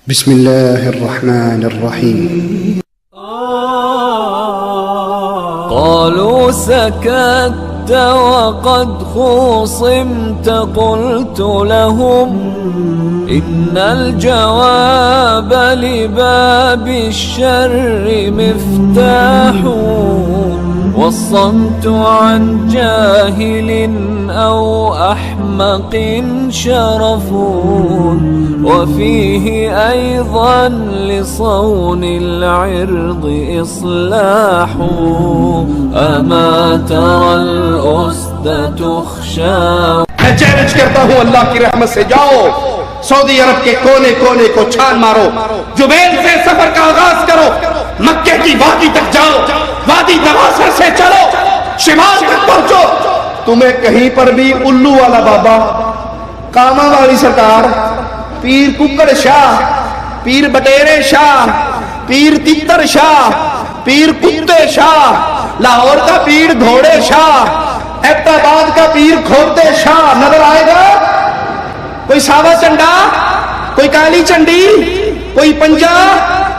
بسم الله الرحمن الرحيم. قالوا سكت وقد خُصِمْتَ قلت لهم إن الجواب لباب الشر مفتاح والصمت عن جاهل أو أحمق شرف وفيه أيضا لصون العرض إصلاح أما ترى الأسد تخشى. میں چیلنج کرتا ہوں اللہ کی رحمت سے جاؤ سعودی عرب کے کونے کونے کو چھان مارو، جبیل سے سفر کا آغاز کرو، مکے کی وادی تک جاؤ، وادی نواسر سے چلو، شمال تک پہنچو، تمہیں کہیں پر بھی الو والا بابا، کاما والی سرکار، پیر ککڑ شاہ، پیر بٹیرے شاہ، پیر تتر شاہ، پیر کتے شاہ، لاہور کا پیر گھوڑے شاہ، ایبٹ آباد کا پیر کھوتے شاہ نظر آئے گا؟ کوئی ساوا چنڈا، کوئی کالی چنڈی، کوئی پنجا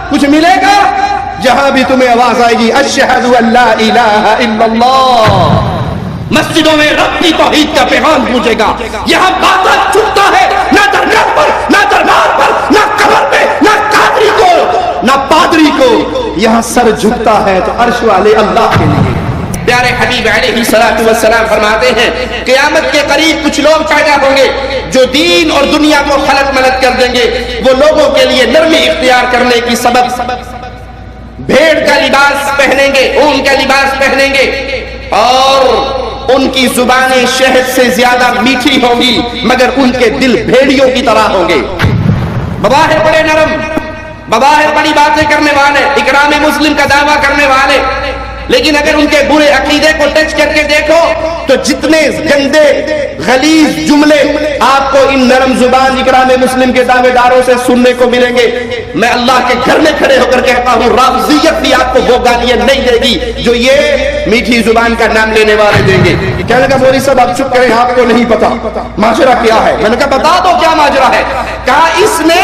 کچھ ملے گا؟ جہاں بھی تمہیں آواز آئے گی اشہد ان لا الہ الا اللہ، مسجدوں میں رب کی توحید کا پیغام پہنچے گا. یہاں باطل چھپتا ہے، نہ درگاہ پر، نہ دربار پر، نہ قبر پہ، نہ قادری کو، نہ پادری کو. یہاں سر جھکتا ہے تو عرش والے اللہ کے لیے. پیارے حبیب علیہ السلام فرماتے ہیں قیامت کے قریب کچھ لوگ پیدا ہوں گے جو دین اور دنیا کو خلط ملط کر دیں گے. وہ لوگوں کے لیے نرمی اختیار کرنے کی سبب بھیڑ کا لباس پہنیں گے، اون کا لباس پہنیں گے، اور ان کی زبانیں شہد سے زیادہ میٹھی ہوں گی مگر ان کے دل بھیڑیوں کی طرح ہوں گے. بظاہر بڑے نرم، بظاہر بڑی باتیں کرنے والے، اکرام مسلم کا دعویٰ کرنے والے، لیکن اگر ان کے برے عقیدے کو ٹچ کر کے دیکھو تو جتنے گندے غلیظ جملے آپ کو ان نرم زبان اکرام مسلم کے دعوے داروں سے سننے کو ملیں گے. میں اللہ کے گھر میں کھڑے ہو کر کہتا ہوں رافضیت بھی آپ کو وہ گالیاں نہیں دے گی جو یہ میٹھی زبان کا نام لینے والے دیں گے. کہنے کا مولوی صاحب آپ چپ کریں، آپ کو نہیں پتا ماجرا کیا ہے. میں نے کہا بتا دو کیا ماجرا ہے. کہا اس نے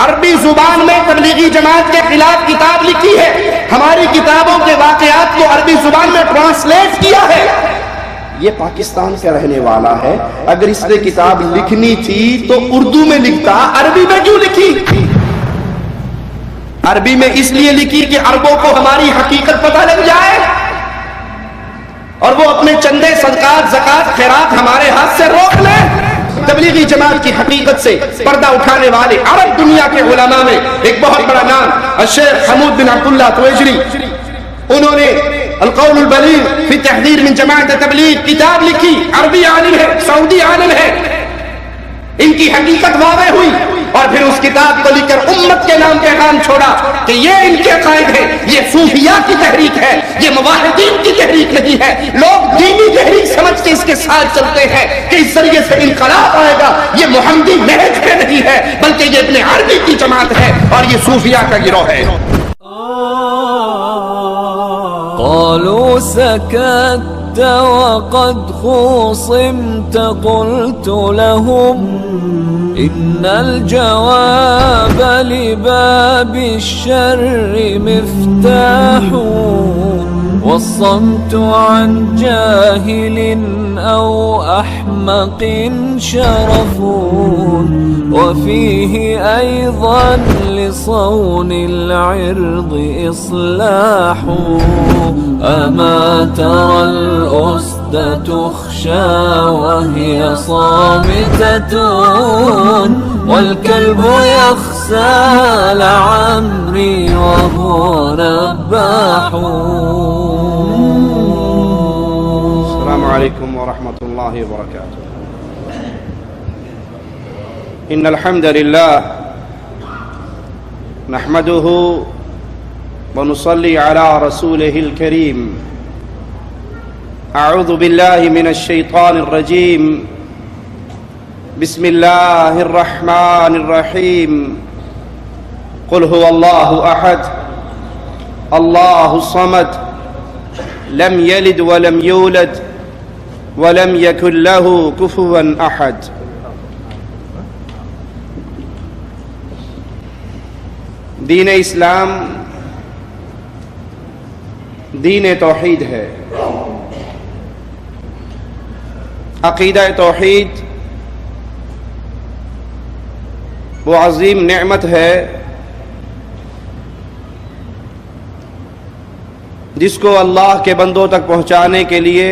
عربی زبان میں تبلیغی جماعت کے خلاف کتاب لکھی ہے، ہماری کتابوں کے واقعات کو عربی زبان میں ٹرانسلیٹ کیا ہے. یہ پاکستان سے رہنے والا ہے، اگر اس نے کتاب لکھنی تھی تو اردو میں لکھتا، عربی میں کیوں لکھی؟ عربی میں اس لیے لکھی کہ عربوں کو ہماری حقیقت پتہ لگ جائے اور وہ اپنے چندے صدقات زکات خیرات ہمارے ہاتھ سے روک لیں. تبلیغی جماعت کی حقیقت سے پردہ اٹھانے والے عرب دنیا کے علماء میں ایک بہت بڑا نام الشیخ حمود بن عبداللہ تویجری، انہوں نے القول البلیغ فی تحذیر من جماعت تبلیغ کتاب لکھی. عربی عالم ہے، سعودی عالم ہے، ان کی حقیقت واضح ہوئی اور پھر اس کتاب کو لکھ کر امت کے نام پیغام چھوڑا کہ یہ ان کے عقائد ہے، یہ صوفیاء کی تحریک ہے، یہ موحدین کی تحریک نہیں ہے. لوگ دینی تحریک سمجھ کے اس کے ساتھ چلتے ہیں کہ اس ذریعے سے انقلاب آئے گا. یہ محمدی نہج پہ نہیں ہے بلکہ یہ ابن عربی کی جماعت ہے اور یہ صوفیاء کا گروہ ہے. قالوا سكت وقد خُصِمْتَ قلت لهم إن الجواب لباب الشر مفتاح والصمت عن جاهل أو أحمق شرف وفيه أيضا لصون العرض إصلاح أما ترى الأسد تخشى وهي صامتة والكلب يخسى لعمري وهو نباح. السلام علیکم ورحمۃ اللہ وبرکاتہ. ان الحمد للہ نحمده ونصلي على رسوله الكريم. اعوذ باللہ من الشیطان الرجیم. بسم اللہ الرحمن الرحیم. قل هو اللہ احد اللہ الصمد لم يلد ولم يولد ولم يكن له كفوا أحد. دین اسلام دین توحید ہے. عقیدہ توحید وہ عظیم نعمت ہے جس کو اللہ کے بندوں تک پہنچانے کے لیے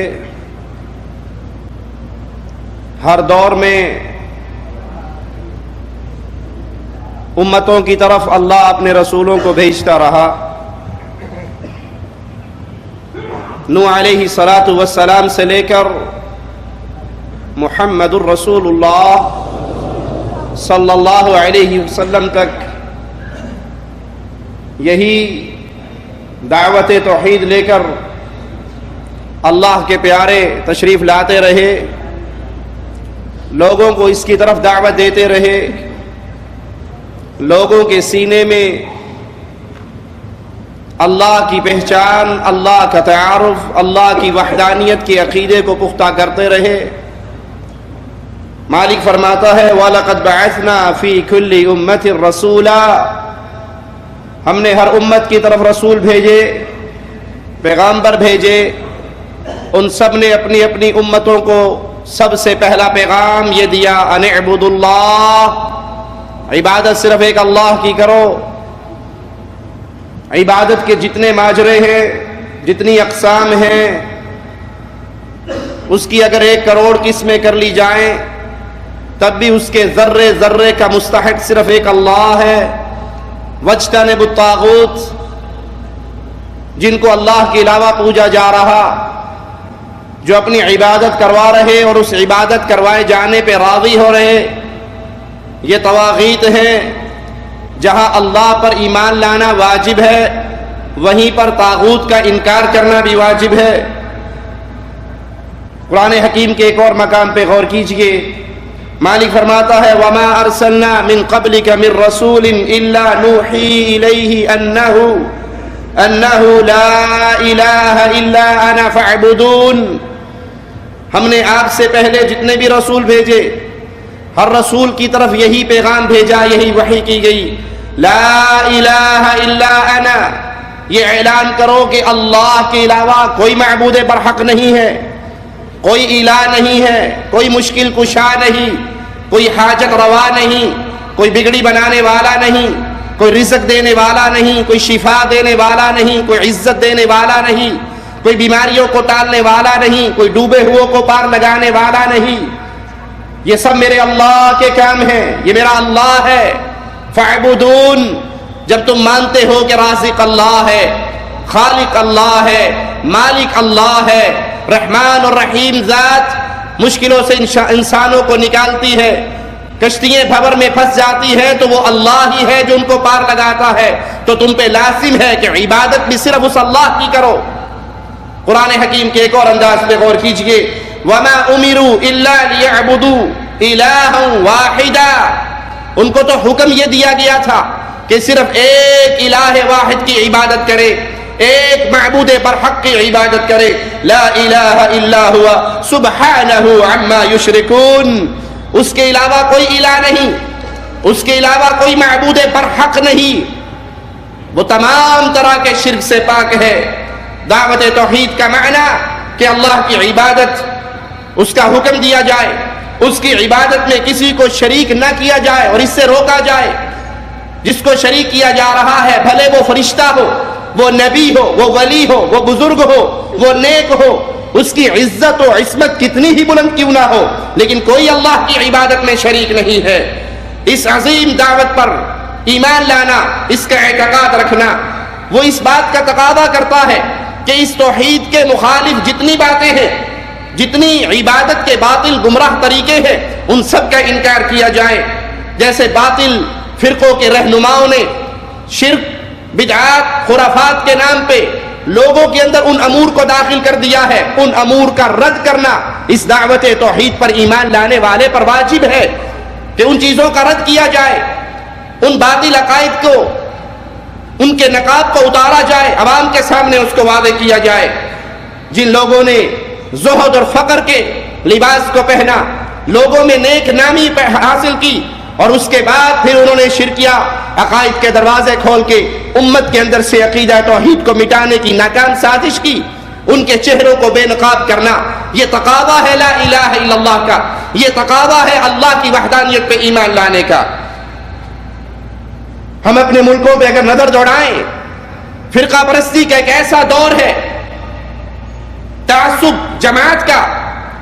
ہر دور میں امتوں کی طرف اللہ اپنے رسولوں کو بھیجتا رہا. نوح علیہ الصلاۃ والسلام سے لے کر محمد الرسول اللہ صلی اللہ علیہ وسلم تک یہی دعوت توحید لے کر اللہ کے پیارے تشریف لاتے رہے، لوگوں کو اس کی طرف دعوت دیتے رہے، لوگوں کے سینے میں اللہ کی پہچان، اللہ کا تعارف، اللہ کی وحدانیت کے عقیدے کو پختہ کرتے رہے. مالک فرماتا ہے وَلَقَدْ بَعَثْنَا فِي كُلِّ أُمَّةٍ رَسُولًا، ہم نے ہر امت کی طرف رسول بھیجے، پیغامبر بھیجے. ان سب نے اپنی اپنی امتوں کو سب سے پہلا پیغام یہ دیا ان اعبدوا اللہ، عبادت صرف ایک اللہ کی کرو. عبادت کے جتنے ماجرے ہیں، جتنی اقسام ہیں، اس کی اگر 1 کروڑ قسمیں کر لی جائیں تب بھی اس کے ذرے ذرے کا مستحق صرف ایک اللہ ہے. وَاجْتَنِبُوا الطَّاغُوتَ، جن کو اللہ کے علاوہ پوجا جا رہا، جو اپنی عبادت کروا رہے اور اس عبادت کروائے جانے پہ راضی ہو رہے، یہ طواغیت ہیں. جہاں اللہ پر ایمان لانا واجب ہے وہیں پر طاغوت کا انکار کرنا بھی واجب ہے. قرآن حکیم کے ایک اور مقام پہ غور کیجئے. مالک فرماتا ہے وَمَا أَرْسَلْنَا مِن قَبْلِكَ مِن رَّسُولٍ إِلَّا نُوحِي إِلَيْهِ أَنَّهُ لَا إِلَٰهَ إِلَّا أَنَا فَاعْبُدُونِ. ہم نے آپ سے پہلے جتنے بھی رسول بھیجے، ہر رسول کی طرف یہی پیغام بھیجا، یہی وحی کی گئی، لا الہ الا انا، یہ اعلان کرو کہ اللہ کے علاوہ کوئی معبود برحق نہیں ہے، کوئی الہ نہیں ہے، کوئی مشکل کشا نہیں، کوئی حاجت روا نہیں، کوئی بگڑی بنانے والا نہیں، کوئی رزق دینے والا نہیں، کوئی شفا دینے والا نہیں، کوئی عزت دینے والا نہیں، کوئی بیماریوں کو ٹالنے والا نہیں، کوئی ڈوبے ہوئے کو پار لگانے والا نہیں. یہ سب میرے اللہ کے کام ہیں، یہ میرا اللہ ہے. فاعبدون، جب تم مانتے ہو کہ رازق اللہ ہے، خالق اللہ ہے، مالک اللہ ہے، رحمان اور رحیم ذات مشکلوں سے انسانوں کو نکالتی ہے، کشتیاں بھور میں پھنس جاتی ہے تو وہ اللہ ہی ہے جو ان کو پار لگاتا ہے، تو تم پہ لازم ہے کہ عبادت بھی صرف اس اللہ کی کرو. قرآن حکیم کے ایک اور انداز پہ غور کیجئے. وَمَا أُمِرُوا إِلَّا لِيَعْبُدُوا إِلَٰهًا وَاحِدًا، ان کو تو حکم یہ دیا گیا تھا کہ صرف ایک الہ واحد کی عبادت کرے، ایک معبود برحق کی عبادت کرے. لا الہ الا ہوا سبحانہ عما یشرکون، اس کے علاوہ کوئی الہ نہیں، اس کے علاوہ کوئی معبود برحق نہیں، وہ تمام طرح کے شرک سے پاک ہے. دعوت توحید کا معنی کہ اللہ کی عبادت، اس کا حکم دیا جائے، اس کی عبادت میں کسی کو شریک نہ کیا جائے اور اس سے روکا جائے. جس کو شریک کیا جا رہا ہے، بھلے وہ فرشتہ ہو، وہ نبی ہو، وہ ولی ہو، وہ بزرگ ہو، وہ نیک ہو، اس کی عزت و عصمت کتنی ہی بلند کیوں نہ ہو، لیکن کوئی اللہ کی عبادت میں شریک نہیں ہے. اس عظیم دعوت پر ایمان لانا، اس کا اعتقاد رکھنا، وہ اس بات کا تقاضا کرتا ہے کہ اس توحید کے مخالف جتنی باتیں ہیں، جتنی عبادت کے باطل گمراہ طریقے ہیں، ان سب کا انکار کیا جائے. جیسے باطل فرقوں کے رہنماؤں نے شرک، بدعات، خرافات کے نام پہ لوگوں کے اندر ان امور کو داخل کر دیا ہے، ان امور کا رد کرنا اس دعوت توحید پر ایمان لانے والے پر واجب ہے کہ ان چیزوں کا رد کیا جائے، ان باطل عقائد کو، ان کے نقاب کو اتارا جائے، عوام کے سامنے اس کو واضح کیا جائے. جن لوگوں نے زہد اور فقر کے لباس کو پہنا، لوگوں میں نیک نامی حاصل کی، اور اس کے بعد پھر انہوں نے شرکیہ عقائد کے دروازے کھول کے امت کے اندر سے عقیدہ توحید کو مٹانے کی ناکام سازش کی، ان کے چہروں کو بے نقاب کرنا، یہ تقاضا ہے لا الہ الا اللہ کا، یہ تقاضا ہے اللہ کی وحدانیت پہ ایمان لانے کا۔ ہم اپنے ملکوں پہ اگر نظر دوڑائیں، فرقہ پرستی کا ایک ایسا دور ہے، تعصب جماعت کا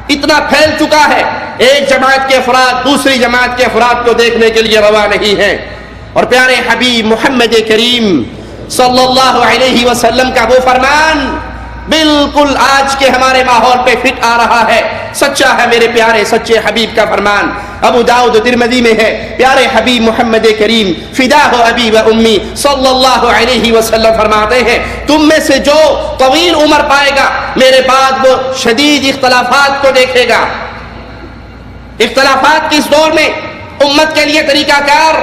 اتنا پھیل چکا ہے، ایک جماعت کے افراد دوسری جماعت کے افراد کو دیکھنے کے لیے روا نہیں ہیں۔ اور پیارے حبیب محمد کریم صلی اللہ علیہ وسلم کا وہ فرمان بالکل آج کے ہمارے ماحول پہ فٹ آ رہا ہے، سچا ہے میرے پیارے سچے حبیب کا فرمان۔ ابو داؤد ترمذی میں ہے، پیارے حبیب محمد کریم فداہ ابی و امی صلی اللہ علیہ وسلم فرماتے ہیں، تم میں سے جو طویل عمر پائے گا میرے بعد وہ شدید اختلافات کو دیکھے گا۔ اختلافات کے اس دور میں امت کے لیے طریقہ کار،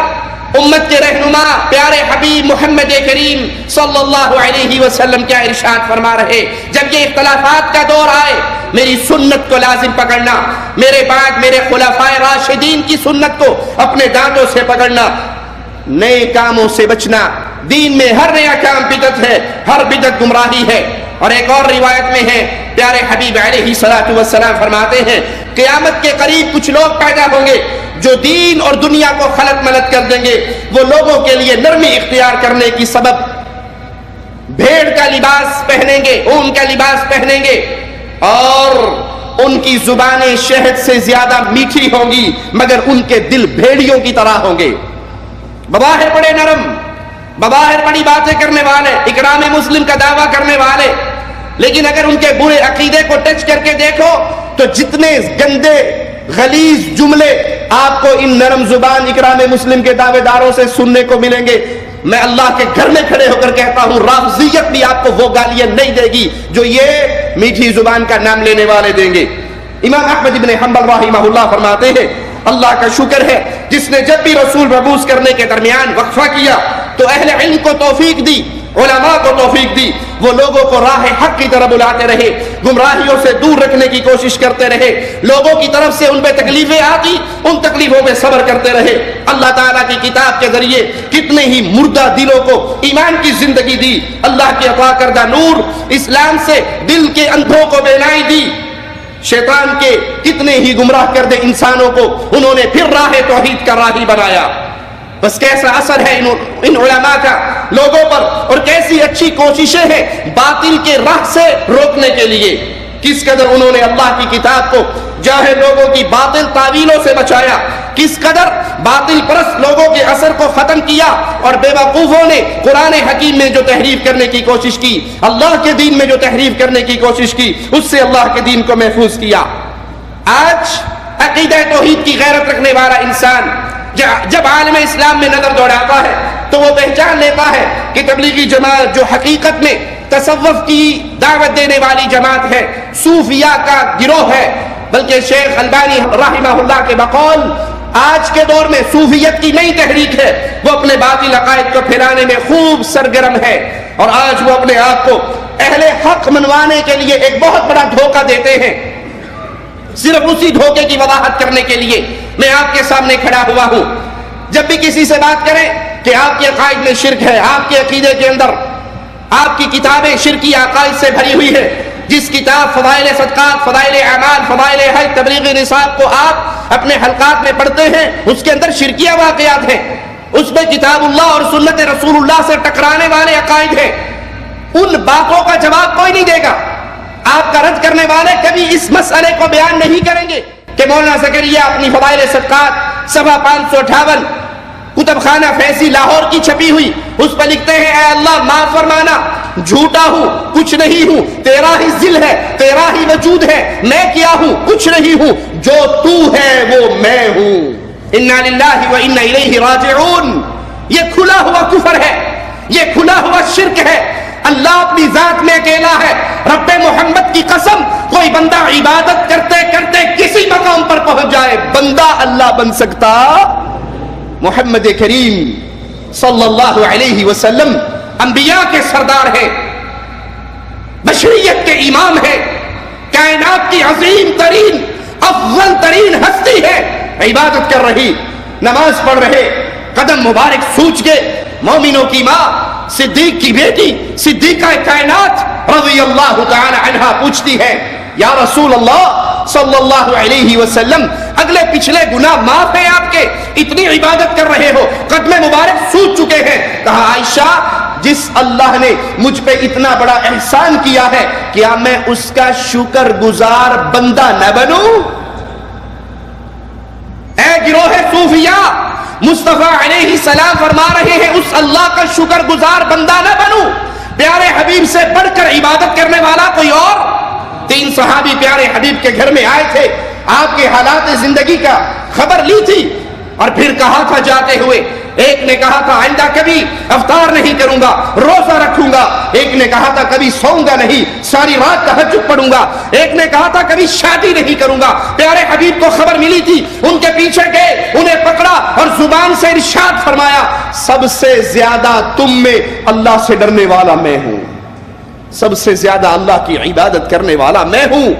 امت کے رہنما پیارے حبیب محمد کریم صلی اللہ علیہ وسلم کیا ارشاد فرما رہے، جب یہ اختلافات کا دور آئے میری سنت کو لازم پکڑنا، میرے بعد میرے خلفائے راشدین کی سنت کو اپنے دانتوں سے پکڑنا، نئے کاموں سے بچنا، دین میں ہر نیا کام بدعت ہے، ہر بدعت گمراہی ہے۔ اور ایک اور روایت میں ہے، پیارے حبیب علیہ الصلوۃ والسلام فرماتے ہیں، قیامت کے قریب کچھ لوگ پیدا ہوں گے جو دین اور دنیا کو خلط ملط کر دیں گے، وہ لوگوں کے لیے نرمی اختیار کرنے کی سبب بھیڑ کا لباس پہنیں گے، اون کا لباس پہنیں گے، اور ان کی زبانیں شہد سے زیادہ میٹھی ہوں گی مگر ان کے دل بھیڑیوں کی طرح ہوں گے۔ بظاہر بڑے نرم، بظاہر بڑی باتیں کرنے والے، اکرام مسلم کا دعویٰ کرنے والے، لیکن اگر ان کے برے عقیدے کو ٹچ کر کے دیکھو تو جتنے گندے غلیظ جملے آپ کو ان نرم زبان اکرام مسلم کے دعوے داروں سے سننے کو ملیں گے، میں اللہ کے گھر میں کھڑے ہو کر کہتا ہوں رافضیت بھی آپ کو وہ گالیاں نہیں دے گی جو یہ میٹھی زبان کا نام لینے والے دیں گے۔ امام احمد ابن حنبل رحمہ اللہ فرماتے ہیں، اللہ کا شکر ہے جس نے جب بھی رسول مبعوث کرنے کے درمیان وقفہ کیا تو اہل علم کو توفیق دی، علماء کو توفیق دی، وہ لوگوں کو راہ حق کی طرف بلاتے رہے، گمراہیوں سے دور رکھنے کی کوشش کرتے رہے، لوگوں کی طرف سے ان پہ تکلیفیں آتی ان تکلیفوں پہ صبر کرتے رہے۔ اللہ تعالیٰ کی کتاب کے ذریعے کتنے ہی مردہ دلوں کو ایمان کی زندگی دی، اللہ کی عطا کردہ نور اسلام سے دل کے اندھوں کو بینائی دی، شیطان کے کتنے ہی گمراہ کردے انسانوں کو انہوں نے پھر راہ توحید کا راہی بنایا۔ بس کیسا اثر ہے ان علماء کا لوگوں پر، اور کیسی اچھی کوششیں ہیں باطل کے راہ سے روکنے کے لیے، کس قدر انہوں نے اللہ کی کتاب کو جاہل لوگوں کی باطل تعویلوں سے بچایا، کس قدر باطل پرست لوگوں کے اثر کو ختم کیا، اور بے وقوفوں نے قرآن حکیم میں جو تحریف کرنے کی کوشش کی، اللہ کے دین میں جو تحریف کرنے کی کوشش کی، اس سے اللہ کے دین کو محفوظ کیا۔ آج عقیدہ توحید کی غیرت رکھنے والا انسان جب عالم اسلام میں نظر دوڑاتا ہے تو وہ پہچان لیتا ہے کہ تبلیغی جماعت جو حقیقت میں تصوف کی دعوت دینے والی جماعت ہے، صوفیہ کا گروہ ہے، بلکہ شیخ البانی رحمہ اللہ کے بقول آج کے دور میں صوفیت کی نئی تحریک ہے، وہ اپنے باطل عقائد کو پھیلانے میں خوب سرگرم ہے، اور آج وہ اپنے آپ کو اہل حق منوانے کے لیے ایک بہت بڑا دھوکہ دیتے ہیں۔ صرف اسی دھوکے کی وضاحت کرنے کے لیے میں آپ کے سامنے کھڑا ہوا ہوں۔ جب بھی کسی سے بات کریں کہ آپ کے عقائد میں شرک ہے، آپ کے عقیدے کے اندر آپ کی کتابیں شرکی عقائد سے بھری ہوئی ہے، جس کتاب فضائل صدقات، فضائل اعمال، فضائل حج، تبلیغ نصاب کو آپ اپنے حلقات میں پڑھتے ہیں، اس کے اندر شرکیہ واقعات ہیں، اس میں کتاب اللہ اور سنت رسول اللہ سے ٹکرانے والے عقائد ہیں۔ ان باتوں کا جواب کوئی نہیں دے گا۔ آپ کا رد کرنے والے کبھی اس مسئلے کو بیان نہیں کریں گے کہ مولانا زکریا اپنی فضائل صدقات صفحہ 558 کتب خانہ فیضی لاہور کی چھپی ہوئی، اس پر لکھتے ہیں اے اللہ معاف فرمانا، جھوٹا ہوں، کچھ نہیں ہوں، تیرا ہی ذل ہے، تیرا ہی وجود ہے، میں کیا ہوں، کچھ نہیں ہوں، جو تو ہے وہ میں ہوں، انا للہ و انا الیہ راجعون۔ یہ کھلا ہوا کفر ہے، یہ کھلا ہوا شرک ہے۔ اللہ اپنی ذات میں اکیلا ہے۔ رب محمد کی قسم، کوئی بندہ عبادت کرتے کرتے کسی مقام پر پہنچ جائے، بندہ اللہ بن سکتا؟ محمد کریم صلی اللہ علیہ وسلم انبیاء کے سردار ہیں، بشریت کے امام ہیں، کائنات کی عظیم ترین افضل ترین ہستی ہے، عبادت کر رہی نماز پڑھ رہے قدم مبارک سوچ کے مومنوں کی ماں صدیق کی بیٹی صدیقہ کائنات رضی اللہ تعالی عنہا پوچھتی ہے یا رسول اللہ صلی اللہ علیہ وسلم اگلے پچھلے گناہ معاف ہیں آپ کے، اتنی عبادت کر رہے ہو، قدم مبارک سوچ چکے ہیں. کہا عائشہ جس اللہ نے مجھ پہ اتنا بڑا احسان کیا ہے کیا میں اس کا شکر گزار بندہ نہ بنوں؟ اے گروہ صوفیہ، مصطفیٰ علیہ السلام فرما رہے ہیں اس اللہ کا شکر گزار بندہ نہ بنوں. پیارے حبیب سے بڑھ کر عبادت کرنے والا کوئی اور؟ 3 صحابی پیارے حبیب کے گھر میں آئے تھے، آپ کے حالات زندگی کا خبر لی تھی اور پھر کہا تھا جاتے ہوئے، ایک نے کہا تھا آئندہ کبھی افطار نہیں کروں گا، روزہ رکھوں گا. ایک نے کہا تھا کبھی سوؤں گا نہیں، ساری رات تہجد پڑھوں گا. ایک نے کہا تھا کبھی شادی نہیں کروں گا. پیارے حبیب کو خبر ملی تھی، ان کے پیچھے گئے، انہیں پکڑا اور زبان سے ارشاد فرمایا سب سے زیادہ تم میں اللہ سے ڈرنے والا میں ہوں، سب سے زیادہ اللہ کی عبادت کرنے والا میں ہوں.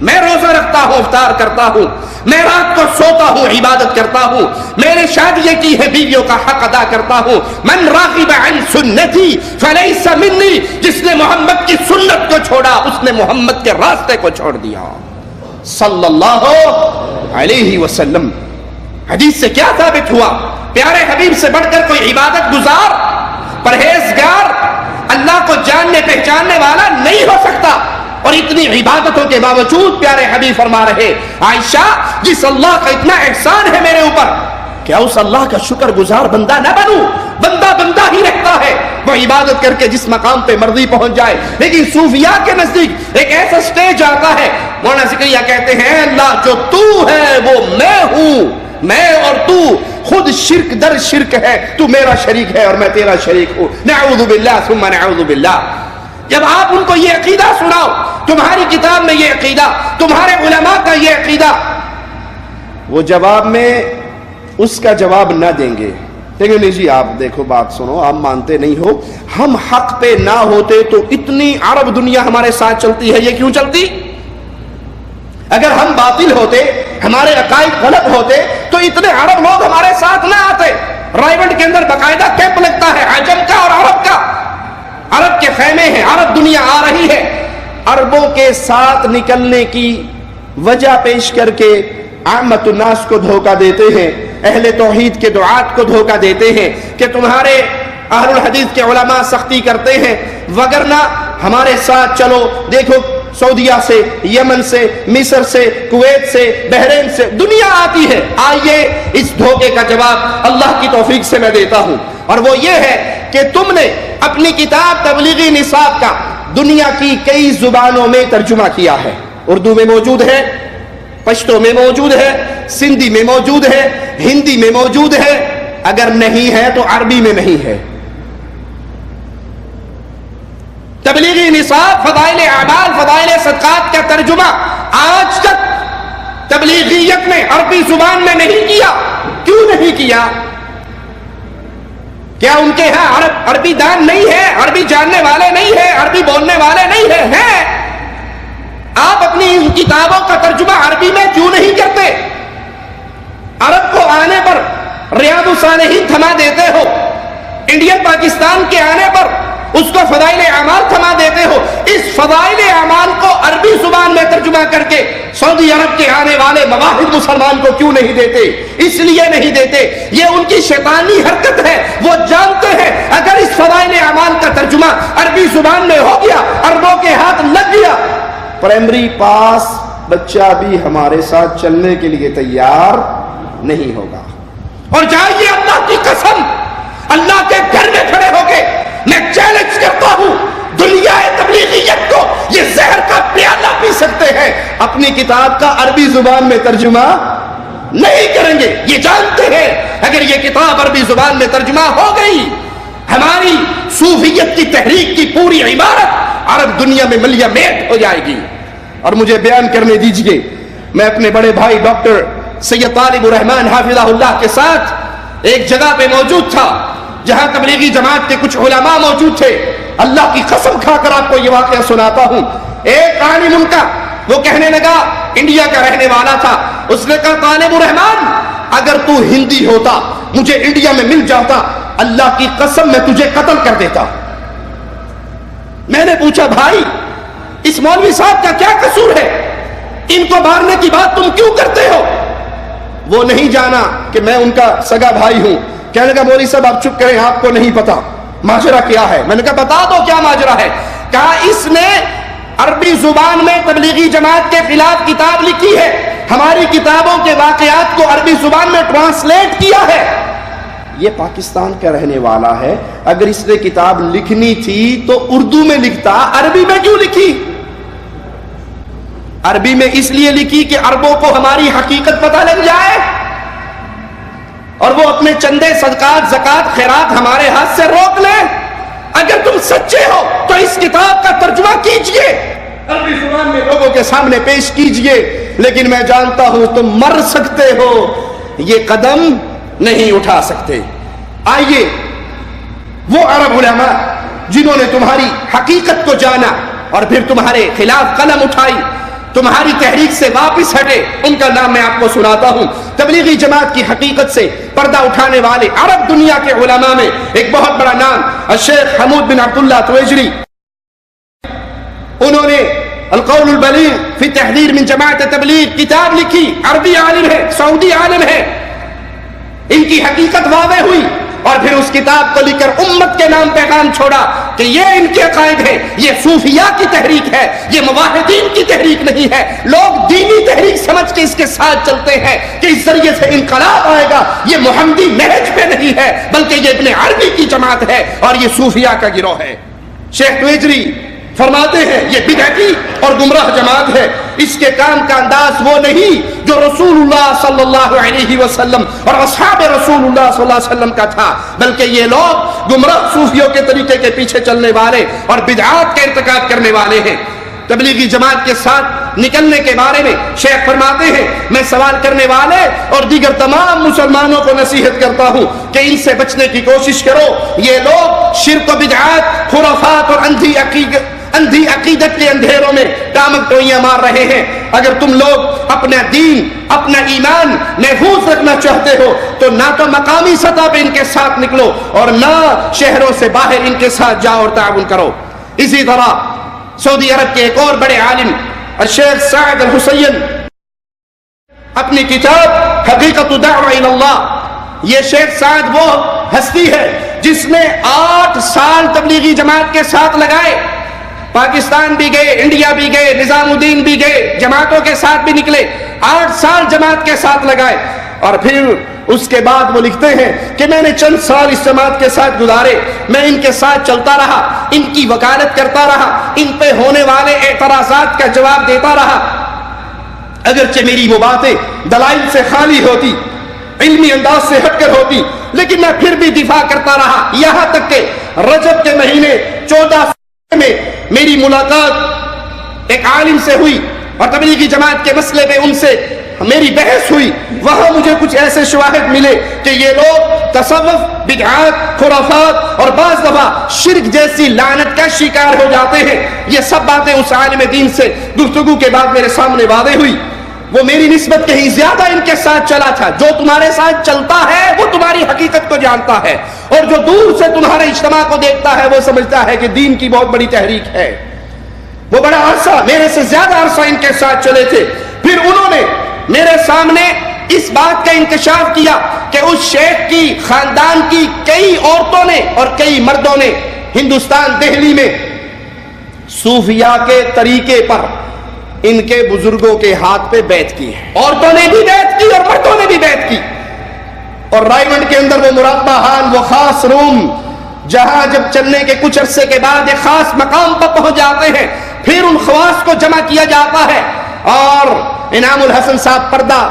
میں روزہ رکھتا ہوں، افطار کرتا ہوں، میں رات کو سوتا ہوں، عبادت کرتا ہوں، میں نے شادی کی ہے بیویوں کا حق ادا کرتا ہوں. من راغب عن سنتی فلیس منی، جس نے محمد کی سنت کو چھوڑا اس نے محمد کے راستے کو چھوڑ دیا صلی اللہ علیہ وسلم. حدیث سے کیا ثابت ہوا؟ پیارے حبیب سے بڑھ کر کوئی عبادت گزار، پرہیزگار، اللہ کو جاننے پہچاننے والا نہیں ہو سکتا. اور اتنی عبادتوں کے باوجود پیارے حبیب فرما رہے عائشہ جس اللہ کا اتنا احسان ہے میرے اوپر کیا اس اللہ کا شکر گزار بندہ نہ بنوں؟ بندہ بندہ ہی رہتا ہے، وہ عبادت کر کے جس مقام پہ مرضی پہنچ جائے. لیکن صوفیاء کے نزدیک ایک ایسا سٹیج آتا ہے، مولانا زکریا کہتے ہیں اللہ جو تو ہے وہ میں ہوں، میں اور تو خود شرک در شرک ہے، تو میرا شریک ہے اور میں تیرا شریک ہوں. نعوذ باللہ ثم نعوذ باللہ. جب آپ ان کو یہ عقیدہ سناؤ، تمہاری کتاب میں یہ عقیدہ، تمہارے علماء کا یہ عقیدہ، وہ جواب میں اس کا جواب نہ دیں گے. لیکن نہیں جی آپ دیکھو بات سنو، آپ مانتے نہیں ہو، ہم حق پہ نہ ہوتے تو اتنی عرب دنیا ہمارے ساتھ چلتی ہے، یہ کیوں چلتی؟ اگر ہم باطل ہوتے، ہمارے عقائد غلط ہوتے تو اتنے عرب لوگ ہمارے ساتھ نہ آتے. رائیونٹ کے اندر باقاعدہ کیمپ لگتا ہے عجم کا اور عرب کا، عرب کے خیمے ہیں، عرب دنیا آ رہی ہے. عربوں کے ساتھ نکلنے کی وجہ پیش کر کے عامت الناس کو دھوکہ دیتے ہیں، اہل توحید کے دعات کو دھوکہ دیتے ہیں کہ تمہارے اہل الحدیث کے علماء سختی کرتے ہیں وگرنہ ہمارے ساتھ چلو. دیکھو سعودیہ سے، یمن سے، مصر سے، کویت سے، بحرین سے دنیا آتی ہے. آئیے اس دھوکے کا جواب اللہ کی توفیق سے میں دیتا ہوں، اور وہ یہ ہے کہ تم نے اپنی کتاب تبلیغی نصاب کا دنیا کی کئی زبانوں میں ترجمہ کیا ہے. اردو میں موجود ہے، پشتو میں موجود ہے، سندھی میں موجود ہے، ہندی میں موجود ہے، اگر نہیں ہے تو عربی میں نہیں ہے. تبلیغی نصاب فضائل اعمال، فضائل صدقات کا ترجمہ آج تک تبلیغیت نے عربی زبان میں نہیں کیا. کیوں نہیں کیا؟ کیا ان کے ہاں عربی دان نہیں ہے، عربی جاننے والے نہیں ہیں، عربی بولنے والے نہیں ہیں؟ آپ اپنی ان کتابوں کا ترجمہ عربی میں کیوں نہیں کرتے؟ عرب کو آنے پر ریاض الصالحین تھما دیتے ہو، انڈین پاکستان کے آنے پر اس کو فضائل اعمال تھما دیتے ہو. اس فضائل اعمال کو عربی زبان میں ترجمہ کر کے سعودی عرب کے آنے والے مواہب مسلمان کو کیوں نہیں دیتے؟ اس لیے نہیں دیتے، یہ ان کی شیطانی حرکت ہے. وہ جانتے ہیں اگر اس فضائل اعمال کا ترجمہ عربی زبان میں ہو گیا، عربوں کے ہاتھ لگ گیا، پرائمری پاس بچہ بھی ہمارے ساتھ چلنے کے لیے تیار نہیں ہوگا. اور جائیے اللہ کی قسم، اللہ کے گھر میں کھڑے ہو کے میں چیلنج کرتا ہوں دنیا تبلیغیت کو، یہ زہر کا پیالہ پی سکتے ہیں، اپنی کتاب کا عربی زبان میں ترجمہ نہیں کریں گے. یہ جانتے ہیں اگر یہ کتاب عربی زبان میں ترجمہ ہو گئی ہماری صوفیت کی تحریک کی پوری عبارت عرب دنیا میں ملیہ میٹ ہو جائے گی. اور مجھے بیان کرنے دیجئے، میں اپنے بڑے بھائی ڈاکٹر سید طالب الرحمن حافظہ اللہ کے ساتھ ایک جگہ پہ موجود تھا جہاں تبلیغی جماعت کے کچھ علماء موجود تھے. اللہ کی قسم کھا کر آپ کو یہ واقعہ سناتا ہوں. ایک عالم ان کا وہ کہنے لگا، انڈیا کا رہنے والا تھا، اس نے کہا طالب الرحمن اگر تو ہندی ہوتا مجھے انڈیا میں مل جاتا اللہ کی قسم میں تجھے قتل کر دیتا. میں نے پوچھا بھائی اس مولوی صاحب کا کیا قصور ہے, ان کو مارنے کی بات تم کیوں کرتے ہو؟ وہ نہیں جانا کہ میں ان کا سگا بھائی ہوں. کہنے لگا مولوی صاحب آپ چپ کریں, آپ کو نہیں پتا ماجرا کیا ہے. میں نے کہا بتا دو کیا ماجرا ہے. کہا اس نے عربی زبان میں تبلیغی جماعت کے خلاف کتاب لکھی ہے, ہماری کتابوں کے واقعات کو عربی زبان میں ٹرانسلیٹ کیا ہے. یہ پاکستان کا رہنے والا ہے, اگر اس نے کتاب لکھنی تھی تو اردو میں لکھتا, عربی میں کیوں لکھی؟ عربی میں اس لیے لکھی کہ عربوں کو ہماری حقیقت پتہ لگ جائے اور وہ اپنے چندے صدقات زکات خیرات ہمارے ہاتھ سے روک لیں. اگر تم سچے ہو تو اس کتاب کا ترجمہ کیجئے, عربی زبان میں لوگوں کے سامنے پیش کیجئے. لیکن میں جانتا ہوں تم مر سکتے ہو, یہ قدم نہیں اٹھا سکتے. آئیے وہ عرب علماء جنہوں نے تمہاری حقیقت کو جانا اور پھر تمہارے خلاف قلم اٹھائی, تمہاری تحریک سے واپس ہٹے, ان کا نام میں آپ کو سناتا ہوں. تبلیغی جماعت کی حقیقت سے پردہ اٹھانے والے عرب دنیا کے علماء میں ایک بہت بڑا نام الشیخ حمود بن عبداللہ تویجری. انہوں نے القول البلیغ فی تحذیر من جماعت تبلیغ کتاب لکھی, عربی عالم ہے, سعودی عالم ہے. ان کی حقیقت واضح ہوئی اور پھر اس کتاب کو لکھ کر امت کے نام پیغام چھوڑا کہ یہ ان کے عقائد ہے, یہ صوفیاء کی تحریک ہے, یہ موحدین کی تحریک نہیں ہے. لوگ دینی تحریک سمجھ کے اس کے ساتھ چلتے ہیں کہ اس ذریعے سے انقلاب آئے گا. یہ محمدی نہج پہ نہیں ہے بلکہ یہ ابن عربی کی جماعت ہے اور یہ صوفیاء کا گروہ ہے. شیخ تویجری فرماتے ہیں یہ بدعتی اور گمراہ جماعت ہے. اس کے کام کا انداز وہ نہیں جو رسول اللہ صلی اللہ علیہ وسلم اور اصحاب رسول اللہ صلی اللہ علیہ وسلم کا تھا, بلکہ یہ لوگ گمراہ صوفیوں کے طریقے کے پیچھے چلنے والے اور بدعات کا ارتکاب کرنے والے ہیں. تبلیغی جماعت کے ساتھ نکلنے کے بارے میں شیخ فرماتے ہیں میں سوال کرنے والے اور دیگر تمام مسلمانوں کو نصیحت کرتا ہوں کہ ان سے بچنے کی کوشش کرو. یہ لوگ شرک و بدعات, خرافات اور اندھی عقیدت کے اندھیروں میں ٹامک ٹوئیاں مار رہے ہیں. اگر تم لوگ اپنا دین اپنا ایمان محفوظ رکھنا چاہتے ہو تو نہ تو مقامی سطح پہ ان کے ساتھ نکلو اور نہ شہروں سے باہر ان کے ساتھ جاؤ اور تعاون کرو. اسی طرح سعودی عرب کے ایک اور بڑے عالم الشیخ سعد الحسین اپنی کتاب حقیقت دعوہ الی اللہ, یہ شیخ سعد وہ ہستی ہے جس نے 8 سال تبلیغی جماعت کے ساتھ لگائے. پاکستان بھی گئے, انڈیا بھی گئے, نظام الدین بھی گئے, جماعتوں کے ساتھ بھی نکلے, 8 سال جماعت کے ساتھ لگائے. اور پھر اس کے بعد وہ لکھتے ہیں کہ میں نے چند سال اس جماعت کے ساتھ گزارے, میں ان کے ساتھ چلتا رہا, ان کی وکالت کرتا رہا, ان پہ ہونے والے اعتراضات کا جواب دیتا رہا. اگرچہ میری وہ باتیں دلائل سے خالی ہوتی, علمی انداز سے ہٹ کر ہوتی, لیکن میں پھر بھی دفاع کرتا رہا. یہاں تک کہ رجب کے مہینے 14 میں میری ملاقات ایک عالم سے ہوئی اور تبلیغی جماعت کے مسئلے میں ان سے میری بحث ہوئی. وہاں مجھے کچھ ایسے شواہد ملے کہ یہ لوگ تصوف, بدعات, خرافات اور بعض دفعہ شرک جیسی لعنت کا شکار ہو جاتے ہیں. یہ سب باتیں اس عالم دین سے گفتگو کے بعد میرے سامنے واضح ہوئی. وہ میری نسبت کہیں زیادہ ان کے ساتھ چلا تھا. جو تمہارے ساتھ چلتا ہے وہ تمہاری حقیقت کو جانتا ہے, اور جو دور سے تمہارے اجتماع کو دیکھتا ہے وہ سمجھتا ہے کہ دین کی بہت بڑی تحریک ہے. وہ بڑا عرصہ, میرے سے زیادہ عرصہ ان کے ساتھ چلے تھے. پھر انہوں نے میرے سامنے اس بات کا انکشاف کیا کہ اس شیخ کی خاندان کی کئی عورتوں نے اور کئی مردوں نے ہندوستان دہلی میں صوفیاء کے طریقے پر ان کے بزرگوں کے ہاتھ پہ بیعت کی ہے. عورتوں نے بھی بیعت کی اور مردوں نے بھی بیعت کی. اور رائمنڈ کے اندر وہ مراقبہ خان, وہ خاص روم جہاں جب چلنے کے کچھ عرصے کے بعد ایک خاص مقام پر پہنچ جاتے ہیں, پھر ان خواص کو جمع کیا جاتا ہے اور انعام الحسن صاحب پردہ